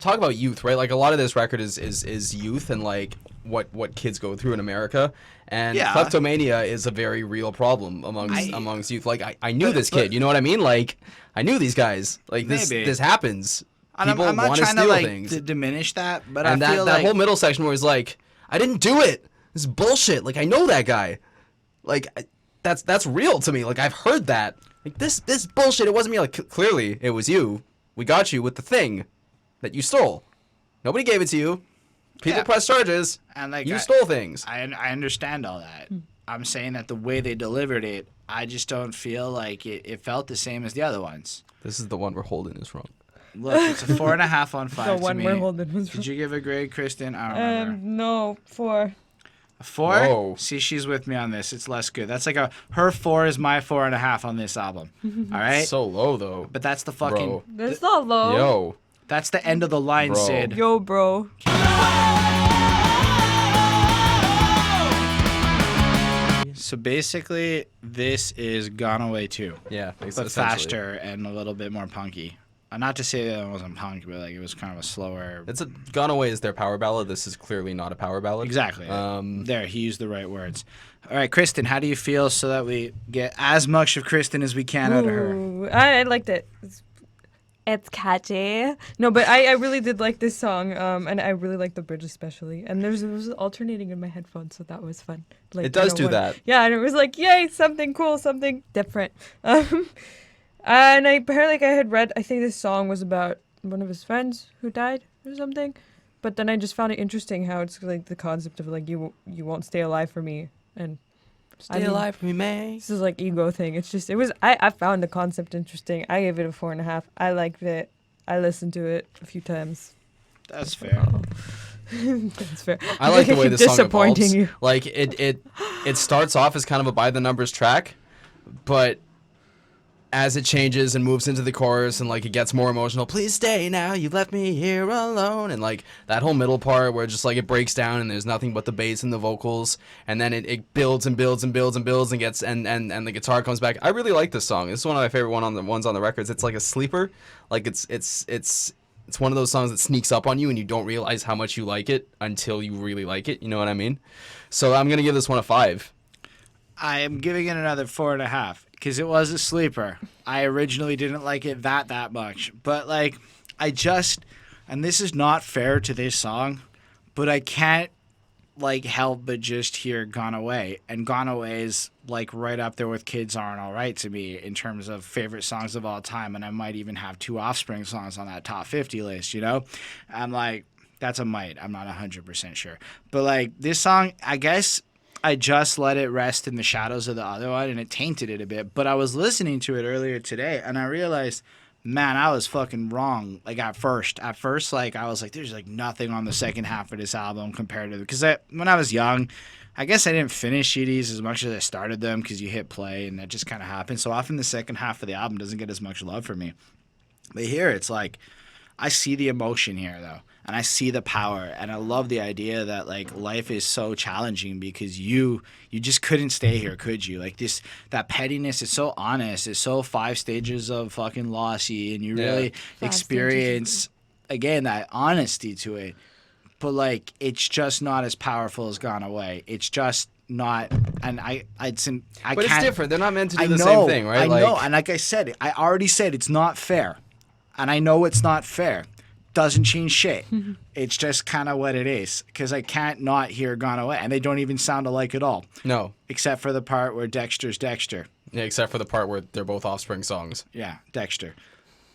talk about youth, right? Like, a lot of this record is youth and, like, what kids go through in America. And kleptomania is a very real problem amongst youth. Like, I knew this kid, you know what I mean? Like, I knew these guys. Like, this happens. People I'm not want to trying steal to, like, things. diminish that, but and I feel that like whole middle section where he's like, I didn't do it. This is bullshit. Like, I know that guy. Like, that's real to me. Like, I've heard that. Like, this bullshit, it wasn't me. Like, clearly, it was you. We got you with the thing that you stole. Nobody gave it to you. People press charges. And like you stole things. I understand all that. I'm saying that the way they delivered it, I just don't feel like it felt the same as the other ones. This is the one we're holding is wrong. Look, it's a 4.5-on-5 The to one me. we're holding was wrong. Did you give a grade, Christen? I don't remember. No, 4. A 4? Whoa. See, she's with me on this. It's less good. That's like her 4 is my 4.5 on this album. All right? So low, though. But that's the fucking... Bro. That's not low. Yo. That's the end of the line, Bro. Syd. Yo, bro. So basically, this is Gone Away 2. Yeah. But essentially. faster and a little bit more punky. Not to say that it wasn't punk, but like it was kind of a slower... Gone Away is their power ballad. This is clearly not a power ballad. Exactly. There, he used the right words. All right, Christen, how do you feel so that we get as much of Christen as we can out of her? Ooh, I liked it. It's catchy. No, but I really did like this song, and I really like the bridge especially. And it was alternating in my headphones, so that was fun. Like, It does do that. Yeah, and it was like, yay, something cool, something different. And apparently I had read, I think this song was about one of his friends who died or something. But then I just found it interesting how it's like the concept of like you won't stay alive for me, and Stay alive for me, man. this is like ego thing. It's just I found the concept interesting. I gave it a 4.5. I liked it. I listened to it a few times. That's fair. That's fair. I like the way keep the song disappointing evolves. you. Like it starts off as kind of a by the numbers track, but as it changes and moves into the chorus and like it gets more emotional, please stay now, you've left me here alone, and like that whole middle part where just like it breaks down and there's nothing but the bass and the vocals, and then it builds and builds and builds and builds and gets and the guitar comes back. I really like this song. This is one of my favorite ones on the records. It's like a sleeper. Like it's one of those songs that sneaks up on you and you don't realize how much you like it until you really like it. You know what I mean? So I'm gonna give this one a 5. I am giving it another 4.5 because it was a sleeper. I originally didn't like it that much, but like and this is not fair to this song, but I can't like help but just hear Gone Away, and Gone Away is like right up there with Kids Aren't Alright to me in terms of favorite songs of all time, and I might even have 2 Offspring songs on that top 50 list, you know? I'm like, that's a might. I'm not 100% sure. But like this song, I guess I just let it rest in the shadows of the other one, and it tainted it a bit. But I was listening to it earlier today, and I realized, man, I was fucking wrong. Like at first, like I was like, there's like nothing on the second half of this album compared to because when I was young, I guess I didn't finish CDs as much as I started them because you hit play, and that just kind of happened. So often the second half of the album doesn't get as much love for me. But here, it's like I see the emotion here though. And I see the power, and I love the idea that like life is so challenging because you just couldn't stay here, could you? Like that pettiness is so honest. It's so 5 stages of fucking lossy, and you really experience again that honesty to it. But like it's just not as powerful as Gone Away. It's just not, and but it's different. They're not meant to do the same thing, right? I know, and like I said, I already said it's not fair, and I know it's not fair. Doesn't change shit. It's just kind of what it is because I can't not hear Gone Away, and they don't even sound alike at all. No, except for the part where Dexter's Dexter. Yeah, except for the part where they're both Offspring songs. Yeah, Dexter.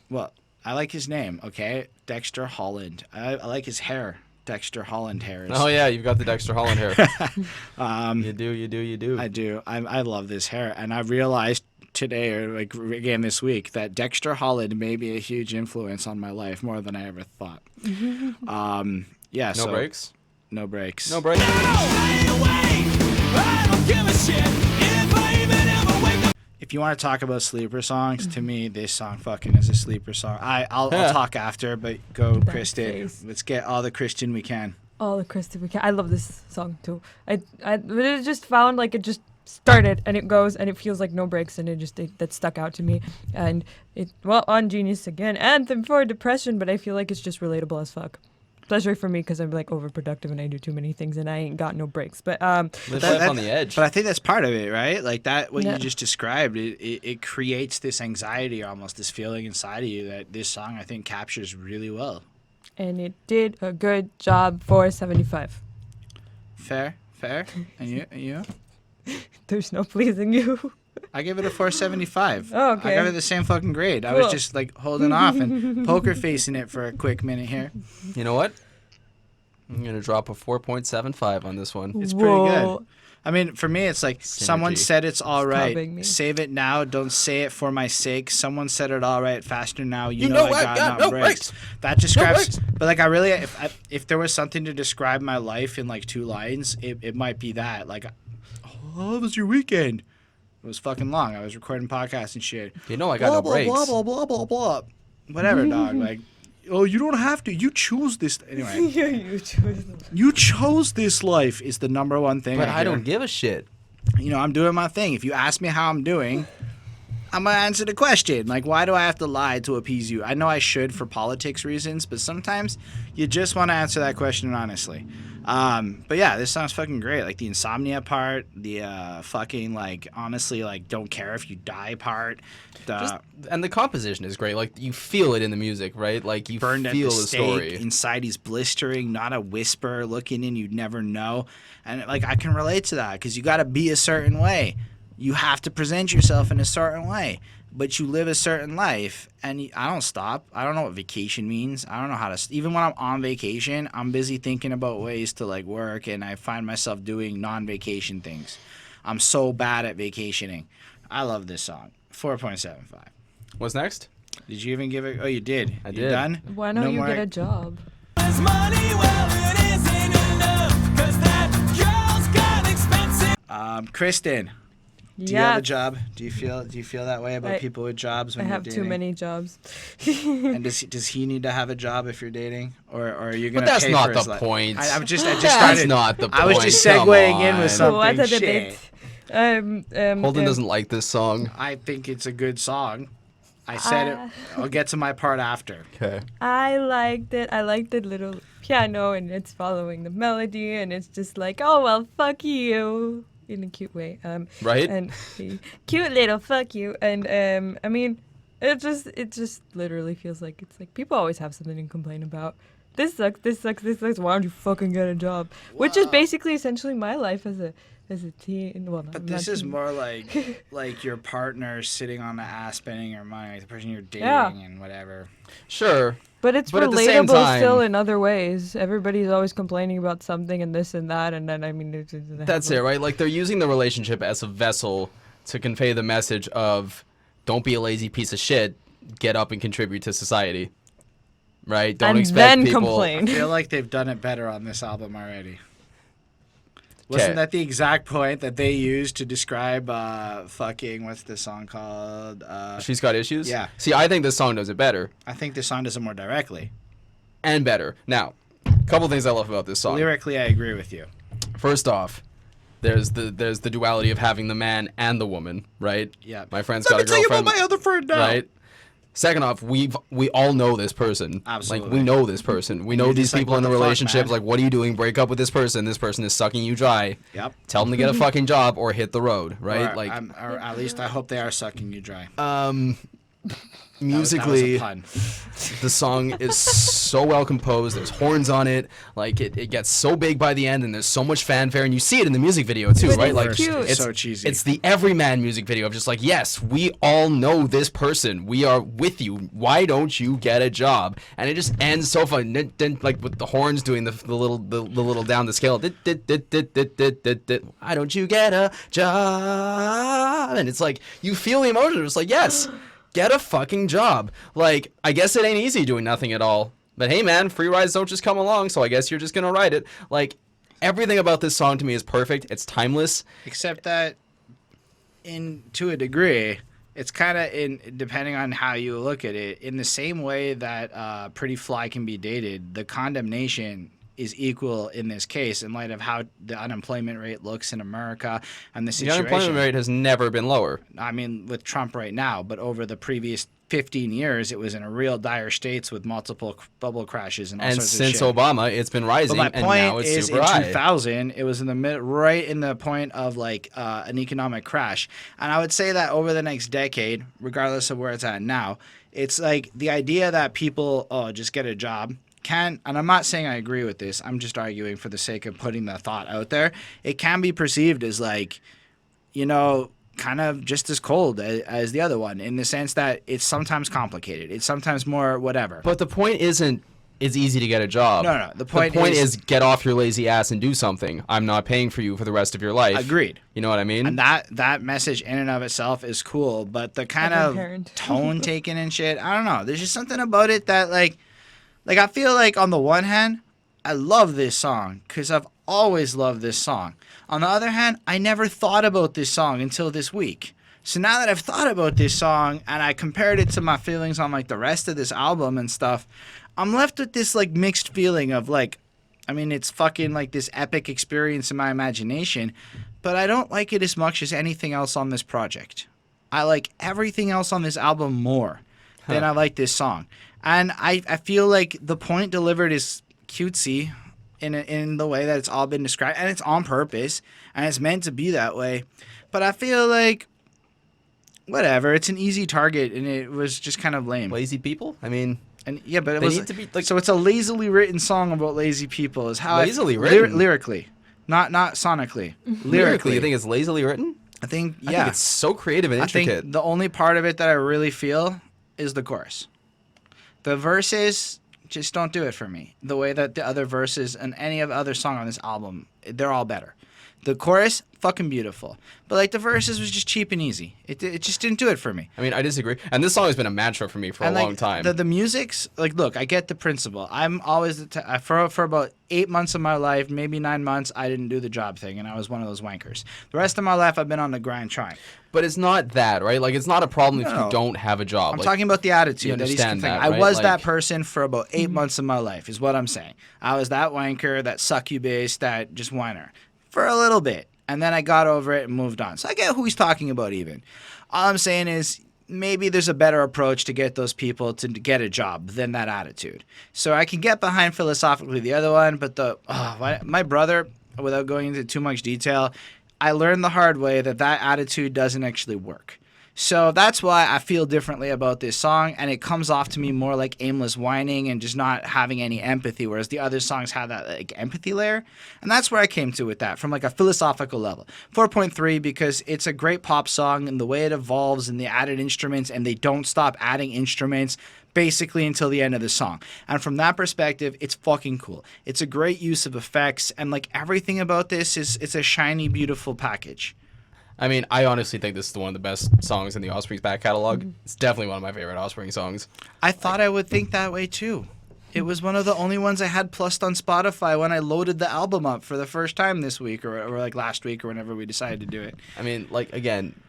Well, I like his name. Okay, Dexter Holland. I like his hair. Dexter Holland hair. Oh yeah, you've got the Dexter Holland hair. You do. I do. I love this hair, and I realized today, or like again this week, that Dexter Holland may be a huge influence on my life more than I ever thought. Yeah. No breaks. No breaks. No breaks. If you want to talk about sleeper songs, to me, this song fucking is a sleeper song. I'll talk after, but go, Christen. Let's get all the Christen we can. All the Christen we can. I love this song too. I just found like it just started and it goes and it feels like no breaks, and that stuck out to me. And on Genius again, anthem for depression, but I feel like it's just relatable as fuck. Especially for me because I'm like overproductive and I do too many things and I ain't got no breaks. But live life on the edge. But I think that's part of it, right? Like that, what you just described, it creates this anxiety, almost this feeling inside of you that this song I think captures really well. And it did a good job for 75. Fair. And you? There's no pleasing you. I give it a 475. Oh, okay. I gave it the same fucking grade. I was just like holding off and poker facing it for a quick minute here. You know what? I'm going to drop a 4.75 on this one. It's pretty good. I mean, for me, it's like someone said it's all right. Save it now. Don't say it for my sake. Someone said it all right. Faster now. You know I got no breaks. That describes. But like I really, if there was something to describe my life in like 2 lines, it might be that. Like, how was your weekend? It was fucking long. I was recording podcasts and shit. You know I got no breaks. Blah, blah, blah, blah, blah. Whatever, dog. Like, oh, you don't have to. You choose this. Anyway. You chose this life is the number one thing. But I don't give a shit. You know, I'm doing my thing. If you ask me how I'm doing, I'm gonna answer the question. Like, why do I have to lie to appease you? I know I should for politics reasons, but sometimes you just want to answer that question honestly. But yeah, this song's fucking great. Like the insomnia part, the fucking like honestly like don't care if you die part. And the composition is great. Like you feel it in the music, right? Like you Burned at feel the the stake, story. inside he's blistering, not a whisper, looking in, you'd never know. And like I can relate to that because you got to be a certain way. You have to present yourself in a certain way, but you live a certain life. And I don't stop. I don't know what vacation means. I don't know how to. Even when I'm on vacation, I'm busy thinking about ways to like work, and I find myself doing non-vacation things. I'm so bad at vacationing. I love this song. 4.75. What's next? Did you even give it? Oh, you did. I You did. done? Why don't No you more- get a job? There's money, well, it isn't enough, 'cause that girl's got expensive. Kristen, do you have Yeah, a job? Do you feel that way about people with jobs I when have you're too dating? many jobs. And does he need to have a job if you're dating, or are you gonna? But that's pay not for his the life? point. I just That's started. not the I was point. just Come segueing in with on. something. What a Shit. debate. Holden doesn't like this song. I think it's a good song. I said it. I'll get to my part after. Okay. I liked it. I liked the little piano, and it's following the melody, and it's just like, oh well, fuck you, in a cute way. Right? And cute little fuck you, and I mean, it just literally feels like it's like people always have something to complain about. This sucks. This sucks. This sucks. Why don't you fucking get a job? Which is basically essentially my life as a teen. Well, But I'm this not is teen. more like your partner sitting on the ass spending your money, like the person you're dating Yeah. and whatever. Sure. But it's But at the same relatable still time- in other ways. Everybody's always complaining about something and this and that, and then I mean, That's it, right? Like they're using the relationship as a vessel to convey the message of don't be a lazy piece of shit, get up and contribute to society. Right? Don't And expect then people I complain. feel like they've done it better on this album already. Wasn't 'Kay. that the exact point that they used to describe fucking what's the song called? She's got issues? Yeah. See, I think this song does it better I think this song does it more directly. and better. Now, a couple things I love about this song. Lyrically, I agree with you. First off, there's the duality of having the man and the woman, right? Yeah. My friend's got a girlfriend. other friend now. Right? Second off, we all know this person. Absolutely. Like we know this person. We know You're these just like, people in what the the fuck, relationships. man? Like, what are you doing? Break up with this person. This person is sucking you dry. Yep. Tell them to get a fucking job or hit the road, right? Or, or at least I hope they are sucking you dry. Musically, that was a pun. the song is so well composed. There's horns on it. Like it gets so big by the end, and there's so much fanfare, and you see it in the music video too, But right? it's Like cute. It's so cheesy. It's the everyman music video of just like, yes, we all know this person. We are with you. Why don't you get a job? And it just ends so fun. Then like with the horns doing the little down the scale. Why don't you get a job? And it's like you feel the emotion. It's like, yes. Get a fucking job. Like, I guess it ain't easy doing nothing at all. But hey, man, free rides don't just come along, so I guess you're just gonna ride it. Like, everything about this song to me is perfect. It's timeless. Except that, to a degree, it's kind of depending on how you look at it. In the same way that Pretty Fly can be dated, the condemnation is equal in this case in light of how the unemployment rate looks in America and the The situation. unemployment rate has never been lower. I mean, with Trump right now, but over the previous 15 years, it was in a real dire states with multiple bubble crashes and all And sorts since of shit. Obama, it's been rising, But my and now point it's is, super in high. 2000, it was in the right in the point of like an economic crash, and I would say that over the next decade, regardless of where it's at now, it's like the idea that people just get a job can, and I'm not saying I agree with this. I'm just arguing for the sake of putting the thought out there. It can be perceived as like, kind of just as cold as the other one in the sense that it's sometimes complicated. It's sometimes more whatever. But the point isn't it's easy to get a job. No. The point is get off your lazy ass and do something. I'm not paying for you for the rest of your life. Agreed. You know what I mean? And that message in and of itself is cool, but the kind Like a of parent. tone taken and shit, I don't know. There's just something about it that like I feel like on the one hand, I love this song because I've always loved this song. On the other hand, I never thought about this song until this week. So now that I've thought about this song and I compared it to my feelings on like the rest of this album and stuff, I'm left with this like mixed feeling of like, I mean, it's fucking like this epic experience in my imagination, but I don't like it as much as anything else on this project. I like everything else on this album more than I like this song. And I feel like the point delivered is cutesy in the way that it's all been described. And it's on purpose. And it's meant to be that way. But I feel like, whatever, it's an easy target. And it was just kind of lame. Lazy people? I mean... And yeah, but it they was... need to be, like... So it's a lazily written song about lazy people. Is how Lazily written? Lyrically. Not sonically. Lyrically, you think it's lazily written? I think, yeah. I think it's so creative and I intricate. think the only part of it that I really feel is the chorus. The verses just don't do it for me. The way that the other verses and any of the other song on this album, they're all better. The chorus, fucking beautiful. But like the verses was just cheap and easy. It just didn't do it for me. I mean, I disagree. And this song has been a mantra for me for a long time. The music's, like, look, I get the principle. I'm always, for about 8 months of my life, maybe 9 months, I didn't do the job thing, and I was one of those wankers. The rest of my life, I've been on the grind trying. But it's not that, right? Like, it's not a problem if you don't have a job. I'm talking about the attitude. You understand that, I right? was that person for about 8 months of my life, is what I'm saying. I was that wanker, that succubus, that just whiner. For a little bit. And then I got over it and moved on. So I get who he's talking about even. All I'm saying is maybe there's a better approach to get those people to get a job than that attitude. So I can get behind philosophically the other one, but my brother, without going into too much detail, I learned the hard way that attitude doesn't actually work. So that's why I feel differently about this song, and it comes off to me more like aimless whining and just not having any empathy, whereas the other songs have that like empathy layer. And that's where I came to with that, from like a philosophical level. 4.3 because it's a great pop song, and the way it evolves and the added instruments, and they don't stop adding instruments basically until the end of the song. And from that perspective, it's fucking cool. It's a great use of effects, and like everything about this it's a shiny, beautiful package. I mean, I honestly think this is one of the best songs in the Offspring's back catalog. It's definitely one of my favorite Offspring songs. I thought I would think that way too. It was one of the only ones I had plussed on Spotify when I loaded the album up for the first time this week or like last week or whenever we decided to do it. I mean, like, again,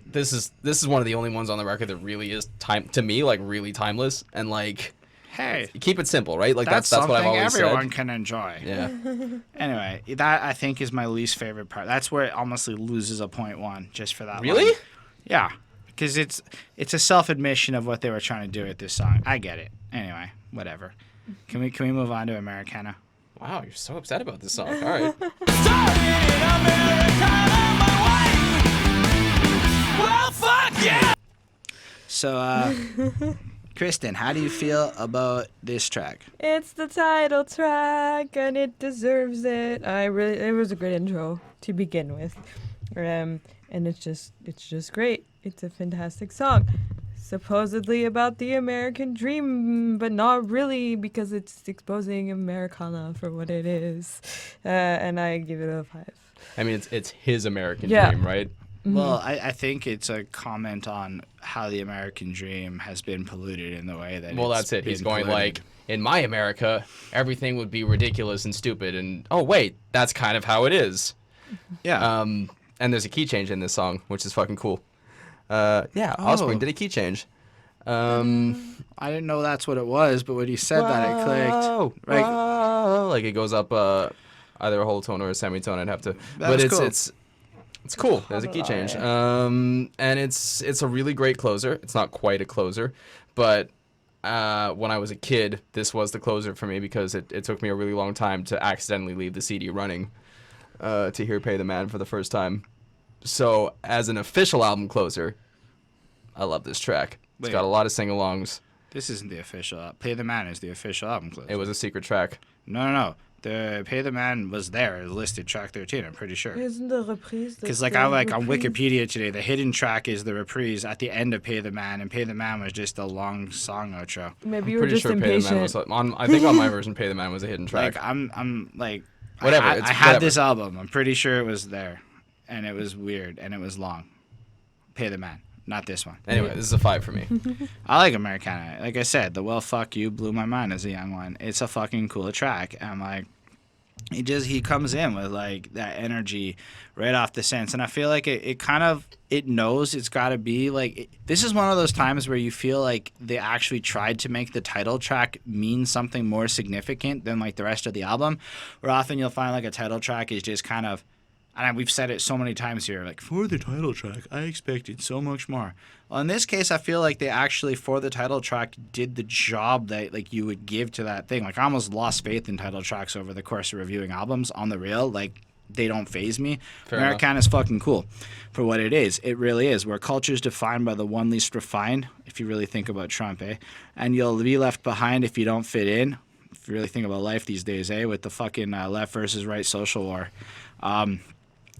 this is one of the only ones on the record that really is to me like really timeless, and like, hey, keep it simple, right? Like that's something what I've always everyone said. can enjoy. Yeah. Anyway, that I think is my least favorite part. That's where it honestly loses a 0.1 just for that. Really? Line. Yeah, because it's a self-admission of what they were trying to do with this song. I get it. Anyway, whatever. Can we move on to Americana? Wow, you're so upset about this song. All right. Started in Americana, my wife. Well, fuck yeah! So, Christen, how do you feel about this track? It's the title track, and it deserves it. It was a great intro to begin with, and it's just great. It's a fantastic song, supposedly about the American dream, but not really, because it's exposing Americana for what it is, and I give it a 5. I mean, it's his American dream, right? Mm-hmm. Well, I think it's a comment on how the American dream has been polluted in the way that. Well, that's it. He's going polluted. like, in my America, everything would be ridiculous and stupid, and oh wait, that's kind of how it is. Yeah. And there's a key change in this song, which is fucking cool. Offspring did a key change. I didn't know that's what it was, but when you said that, it clicked. Right. Like it goes up either a whole tone or a semitone. I'd have to. That's cool. It's cool. There's a key change. And it's a really great closer. It's not quite a closer, but when I was a kid, this was the closer for me because it took me a really long time to accidentally leave the CD running to hear Pay the Man for the first time. So as an official album closer, I love this track. It's got a lot of sing-alongs. This isn't the official. Pay the Man is the official album closer. It was a secret track. No. The Pay the Man was there, listed track 13, I'm pretty sure. Isn't the Reprise? Because I on Wikipedia today, the hidden track is the Reprise at the end of Pay the Man, and Pay the Man was just a long song outro. Maybe you were Pretty just sure Pay the Man impatient. was I think on my version, Pay the Man was a hidden track. Like I'm like Whatever, I it's had whatever. this album. I'm pretty sure it was there, and it was weird and it was long. Pay the Man, not this one. Anyway, this is a 5 for me. I like Americana. Like I said, the Well Fuck You blew my mind as a young one. It's a fucking cool track. And like he comes in with like that energy right off the sense, and I feel like it knows it's got to be like this is one of those times where you feel like they actually tried to make the title track mean something more significant than like the rest of the album, where often you'll find like a title track is just kind of and we've said it so many times here, like, for the title track, I expected so much more. Well, in this case, I feel like they actually, for the title track, did the job that, like, you would give to that thing. Like, I almost lost faith in title tracks over the course of reviewing albums on the real. Like, they don't faze me. Americana's fucking cool for what it is. It really is. Where culture is defined by the one least refined, if you really think about Trump, eh? And you'll be left behind if you don't fit in. If you really think about life these days, eh? With the fucking left versus right social war.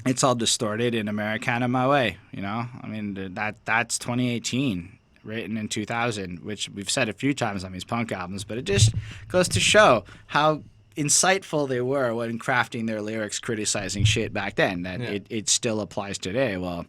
It's all distorted in Americana my way, you know? I mean, that's 2018, written in 2000, which we've said a few times on these punk albums, but it just goes to show how insightful they were when crafting their lyrics, criticizing shit back then, that it still applies today. Well,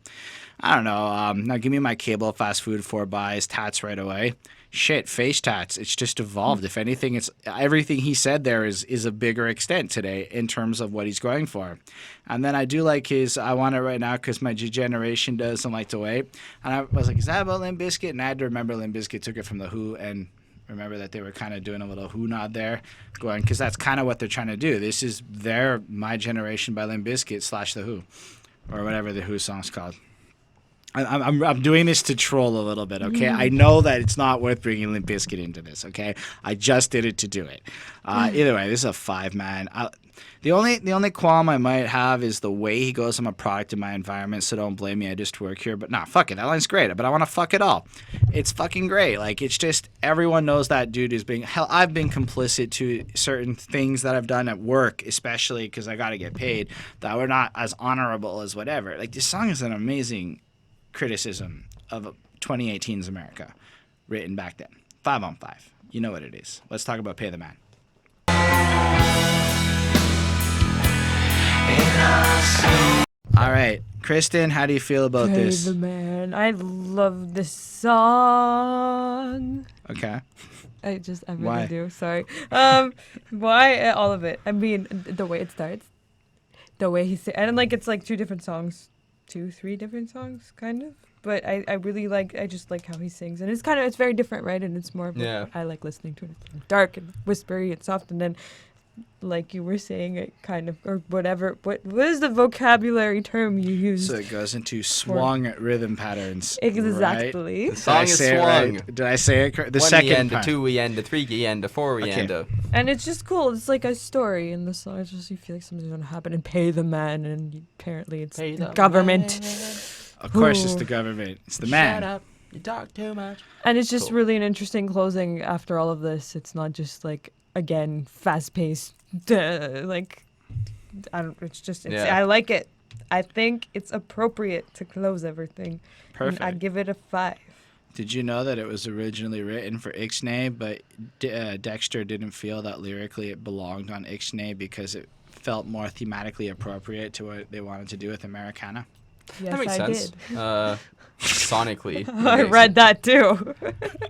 I don't know. Now give me my cable, fast food, 4 buys, tats right away. Shit, face tats. It's just evolved. If anything, it's everything he said there is a bigger extent today in terms of what he's going for. And then I do like his I want it right now because my generation doesn't like to wait. And I was like, is that about Limp Bizkit? And I had to remember Limp Bizkit took it from The Who, and remember that they were kind of doing a little Who nod there, going, because that's kind of what they're trying to do. This is their My Generation by Limp Bizkit / The Who, or whatever the Who song's called. I'm doing this to troll a little bit, okay? I know that it's not worth bringing Limp Bizkit into this, okay? I just did it to do it. Either way, this is a 5, man. The only qualm I might have is the way he goes, I'm a product of my environment, so don't blame me, I just work here. But nah, fuck it, that line's great, but I want to fuck it all. It's fucking great. Like, it's just, everyone knows that dude is being, hell, I've been complicit to certain things that I've done at work, especially because I got to get paid, that were not as honorable as whatever. Like, this song is an amazing criticism of 2018's America, written back then. 5 on 5. You know what it is. Let's talk about Pay the Man. All right, Christen, how do you feel about this? Pay the Man. I love this song. Okay. I really Why? do. Sorry. Why? All of it. I mean, the way it starts, the way he sings, and like it's like 2 different songs. 2-3 different songs, kind of. But I really like, I just like how he sings. And it's very different, right? And it's more, I like listening to it. It's dark and whispery and soft. And then, like you were saying, it kind of, or whatever, what is the vocabulary term you use? So it goes into swung rhythm patterns. Exactly. Right? The song is swung. Right? Did I say it correct? The 1 second end, part. 2 end, 3 end, 4 end. And it's just cool. It's like a story in the song. It's just, you feel like something's going to happen and pay the man. And apparently it's the government. Of course, it's the government. It's the man. Shut up. You talk too much. And it's just Cool. really an interesting closing after all of this. It's not just like, again, fast-paced, like, I like it. I think it's appropriate to close everything. Perfect. And I give it a 5. Did you know that it was originally written for Ixnay, but Dexter didn't feel that lyrically it belonged on Ixnay because it felt more thematically appropriate to what they wanted to do with Americana? Yes, That makes I sense. did. Sonically. I read that too.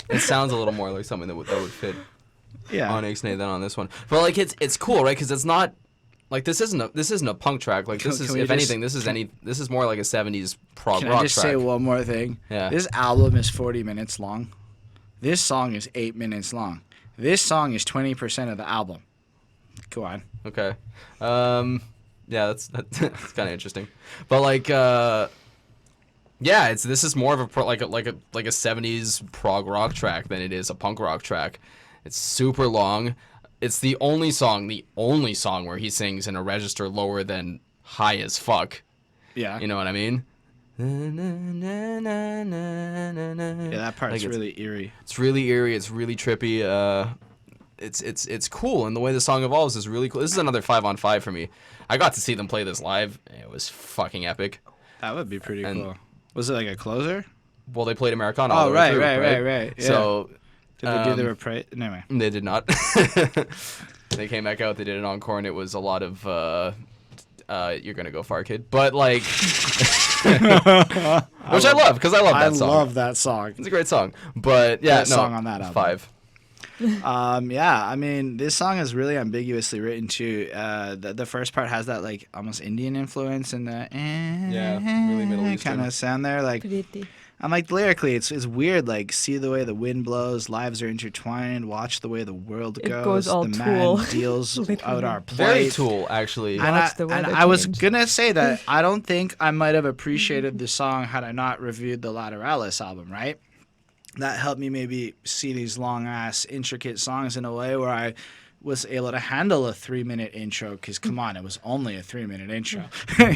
It sounds a little more like something that would fit Yeah. on Ixnay than on this one. But like it's cool, right? Because it's not like this isn't a punk track. Like this is, if anything, this is more like a 70s prog Can rock I just track. say one more thing? Yeah. This album is 40 minutes long. This song is 8 minutes long. This song is 20% of the album. Go on. Okay. Yeah, that's kind of interesting. But like yeah, this is more of a like a 70s prog rock track than it is a punk rock track. It's super long. It's the only song where he sings in a register lower than high as fuck. Yeah. You know what I mean? Yeah, that part's Like, really eerie. It's really eerie. It's really trippy. It's cool, and the way the song evolves is really cool. This is another 5 on 5 for me. I got to see them play this live. It was fucking epic. That would be pretty And- cool. Was it like a closer? Well, they played Americana. all Oh, the way through, right. Yeah. So Did they do the reprise? Anyway. they did not. They came back out. They did an encore, and it was a lot of "You're gonna go far, kid," but like, which I love because I love that song. I love that song. It's a great song, but yeah, Best song on that album. 5. Yeah, I mean, this song is really ambiguously written too. The first part has that like almost Indian influence and the really Middle Eastern kind of sound there. Like, Pretty. I'm like lyrically, it's weird. Like, see the way the wind blows, lives are intertwined. Watch the way the world It goes. goes all the Tool. man deals out our Very plight. Tool, actually. And Watch the and weather I was change. gonna say that I don't think I might have appreciated the song had I not reviewed the Lateralis album, right? That helped me maybe see these long ass intricate songs in a way where I was able to handle a 3-minute intro because come on, it was only a 3-minute intro,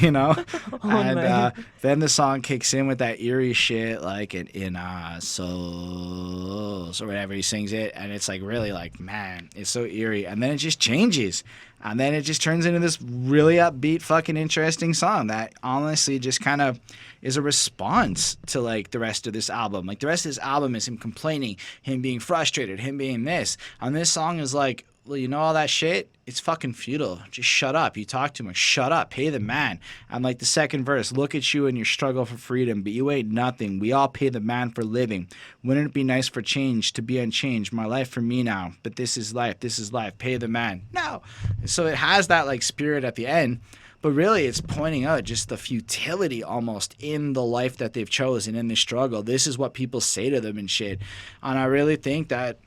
you know. And then the song kicks in with that eerie shit like in our souls or whatever he sings it, and it's like really like, man, it's so eerie, and then it just changes. And then it just turns into this really upbeat, fucking interesting song that honestly just kind of is a response to like the rest of this album. Like the rest of this album is him complaining, him being frustrated, him being this. And this song is like, well, you know all that shit? It's fucking futile. Just shut up. You talk too much. Shut up. Pay the man. And like the second verse, look at you and your struggle for freedom, but you ain't nothing. We all pay the man for living. Wouldn't it be nice for change to be unchanged? My life for me now. But this is life. This is life. Pay the man. No. So it has that like spirit at the end. But really, it's pointing out just the futility almost in the life that they've chosen in this struggle. This is what people say to them and shit. And I really think that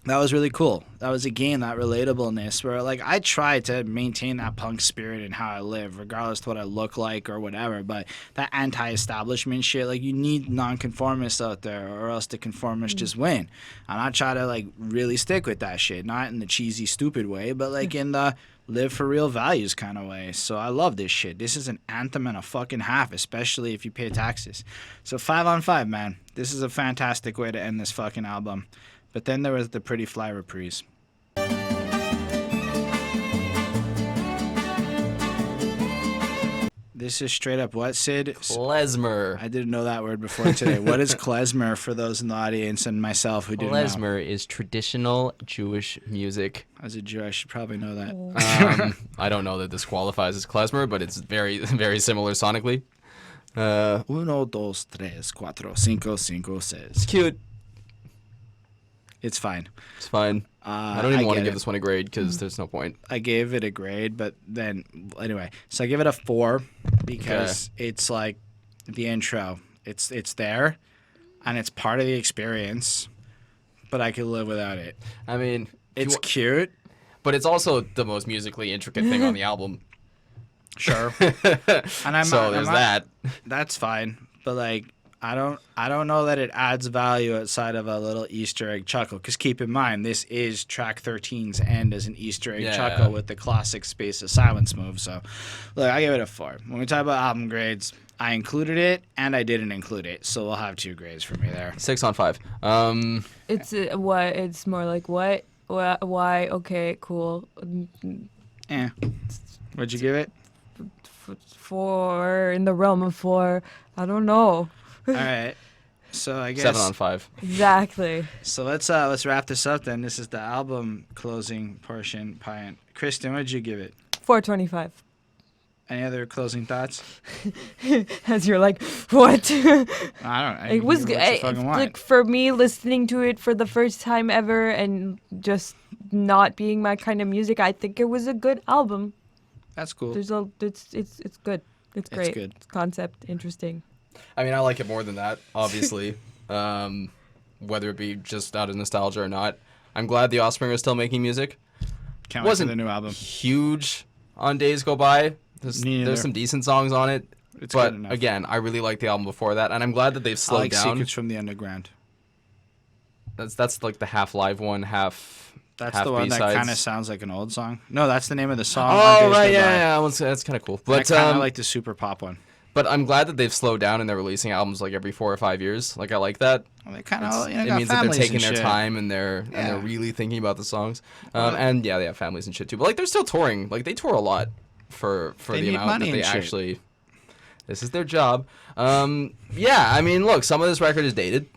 was really cool. That was, again, that relatableness where, like, I try to maintain that punk spirit in how I live, regardless of what I look like or whatever. But that anti-establishment shit, like, you need nonconformists out there or else the conformists just win. And I try to, like, really stick with that shit. Not in the cheesy, stupid way, but, like, in the live for real values kind of way. So I love this shit. This is an anthem and a fucking half, especially if you pay taxes. So 5 on 5, man. This is a fantastic way to end this fucking album. But then there was the Pretty Fly reprise. This is straight up what, Sid? Klezmer. I didn't know that word before today. What is klezmer for those in the audience and myself who didn't know? Klezmer is traditional Jewish music. As a Jew, I should probably know that. I don't know that this qualifies as klezmer, but it's very, very similar sonically. Uno, dos, tres, cuatro, cinco, cinco, seis. It's cute. It's fine. It's fine. I don't even want to give it. this one a grade because there's no point. I gave it a grade, but then anyway, so I give it a 4 because it's like the intro. It's there, and it's part of the experience, but I could live without it. I mean, It's cute. but it's also the most musically intricate thing on the album. Sure. And I'm So there's that. That's fine, but like I don't know that it adds value outside of a little Easter egg chuckle. Because keep in mind, this is track 13's end as an Easter egg chuckle with the classic Space of Silence move. So, look, I give it a 4. When we talk about album grades, I included it and I didn't include it. So we'll have 2 grades for me there. 6 on 5. It's what? It's more like what? Why? Okay, cool. What'd you give it? 4 in the realm of 4. I don't know. All right. So I guess 7 on 5. Exactly. So let's wrap this up then. This is the album closing portion. Christen, what'd you give it? 425. Any other closing thoughts? As you're like, what? It was like for me listening to it for the first time ever and just not being my kind of music. I think it was a good album. That's cool. It's good. It's great. It's good. Concept interesting. I mean, I like it more than that, obviously. Whether it be just out of nostalgia or not. I'm glad the Offspring are still making music. Can't wait for the new album. Huge on Days Go By. There's some decent songs on it. It's but good enough. again, I really like the album before that, and I'm glad that they've I slowed like down. Secrets from the Underground. That's like the half live one, half. That's half the one B-sides. that kind of sounds like an old song. No, that's the name of the song. Oh right, yeah. That's kind of cool. But But I kind of like the super pop one. But I'm glad that they've slowed down and they're releasing albums like every 4 or 5 years. Like I like that. Well, they kind of It got means that they're families taking and their shit. time and they're really thinking about the songs. And yeah, they have families and shit too. But like they're still touring. Like they tour a lot for They the need amount money that they and shit. actually. This is their job. Yeah, I mean, look, some of this record is dated.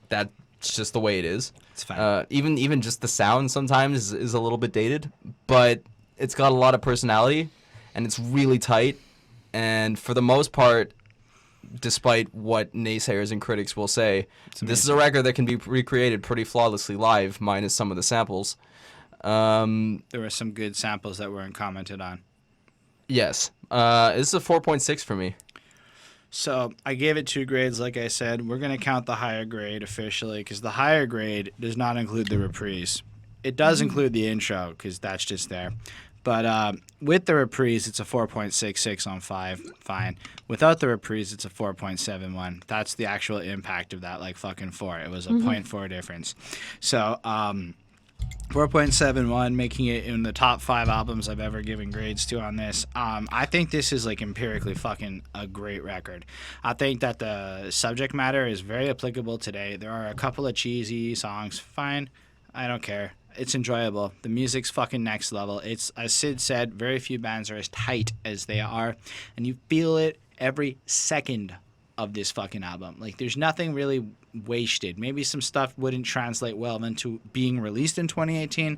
That's just the way it is. It's fine. Even just the sound sometimes is a little bit dated, but it's got a lot of personality and it's really tight. And for the most part, despite what naysayers and critics will say, this is a record that can be recreated pretty flawlessly live, minus some of the samples. There were some good samples that weren't commented on. Yes. This is a 4.6 for me. So I gave it 2 grades, like I said. We're going to count the higher grade officially because the higher grade does not include the reprise. It does include the intro because that's just there. But with the reprise, it's a 4.66 on 5. Fine. Without the reprise, it's a 4.71. That's the actual impact of that, like fucking 4. It was a 0.4 difference. So 4.71, making it in the top 5 albums I've ever given grades to on this. I think this is like empirically fucking a great record. I think that the subject matter is very applicable today. There are a couple of cheesy songs. Fine. I don't care. It's enjoyable. The music's fucking next level. It's, as Syd said, very few bands are as tight as they are, and you feel it every second of this fucking album. Like, there's nothing really wasted. Maybe some stuff wouldn't translate well into being released in 2018,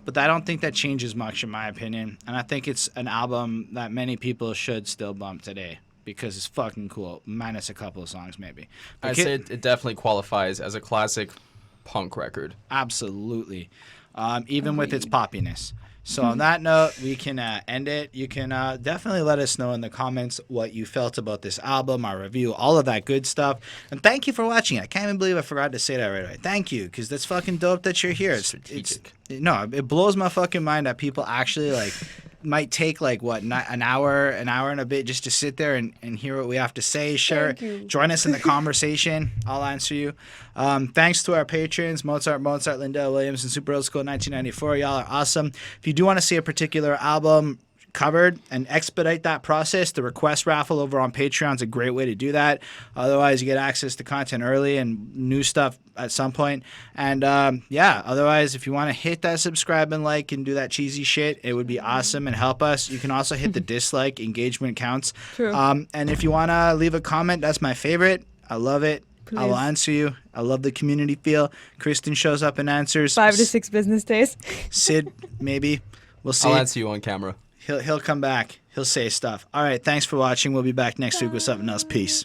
but I don't think that changes much in my opinion, and I think it's an album that many people should still bump today because it's fucking cool, minus a couple of songs maybe. But I'd say it definitely qualifies as a classic punk record. Absolutely. Even with its poppiness. So on that note, we can end it. You can definitely let us know in the comments what you felt about this album, our review, all of that good stuff. And thank you for watching. I can't even believe I forgot to say that right away. Thank you, because that's fucking dope that you're here. It blows my fucking mind that people actually like might take like what an hour and a bit just to sit there and hear what we have to say. Sure, join us in the conversation. I'll answer you. Thanks to our patrons, Mozart, Lindell Williams, and Super Old School 1994. Y'all are awesome. If you do want to see a particular album covered and expedite that process, the request raffle over on Patreon is a great way to do that. Otherwise, you get access to content early and new stuff at some point. And otherwise, if you want to hit that subscribe and like and do that cheesy shit, it would be awesome and help us. You can also hit the dislike. Engagement counts. True. And if you want to leave a comment, that's my favorite. I love it. Please. I will answer you. I love the community feel. Christen shows up and answers. 5 to 6 business days. Syd, maybe. We'll see. I'll answer you on camera. He'll come back. He'll say stuff. All right. Thanks for watching. We'll be back next week with something else. Peace.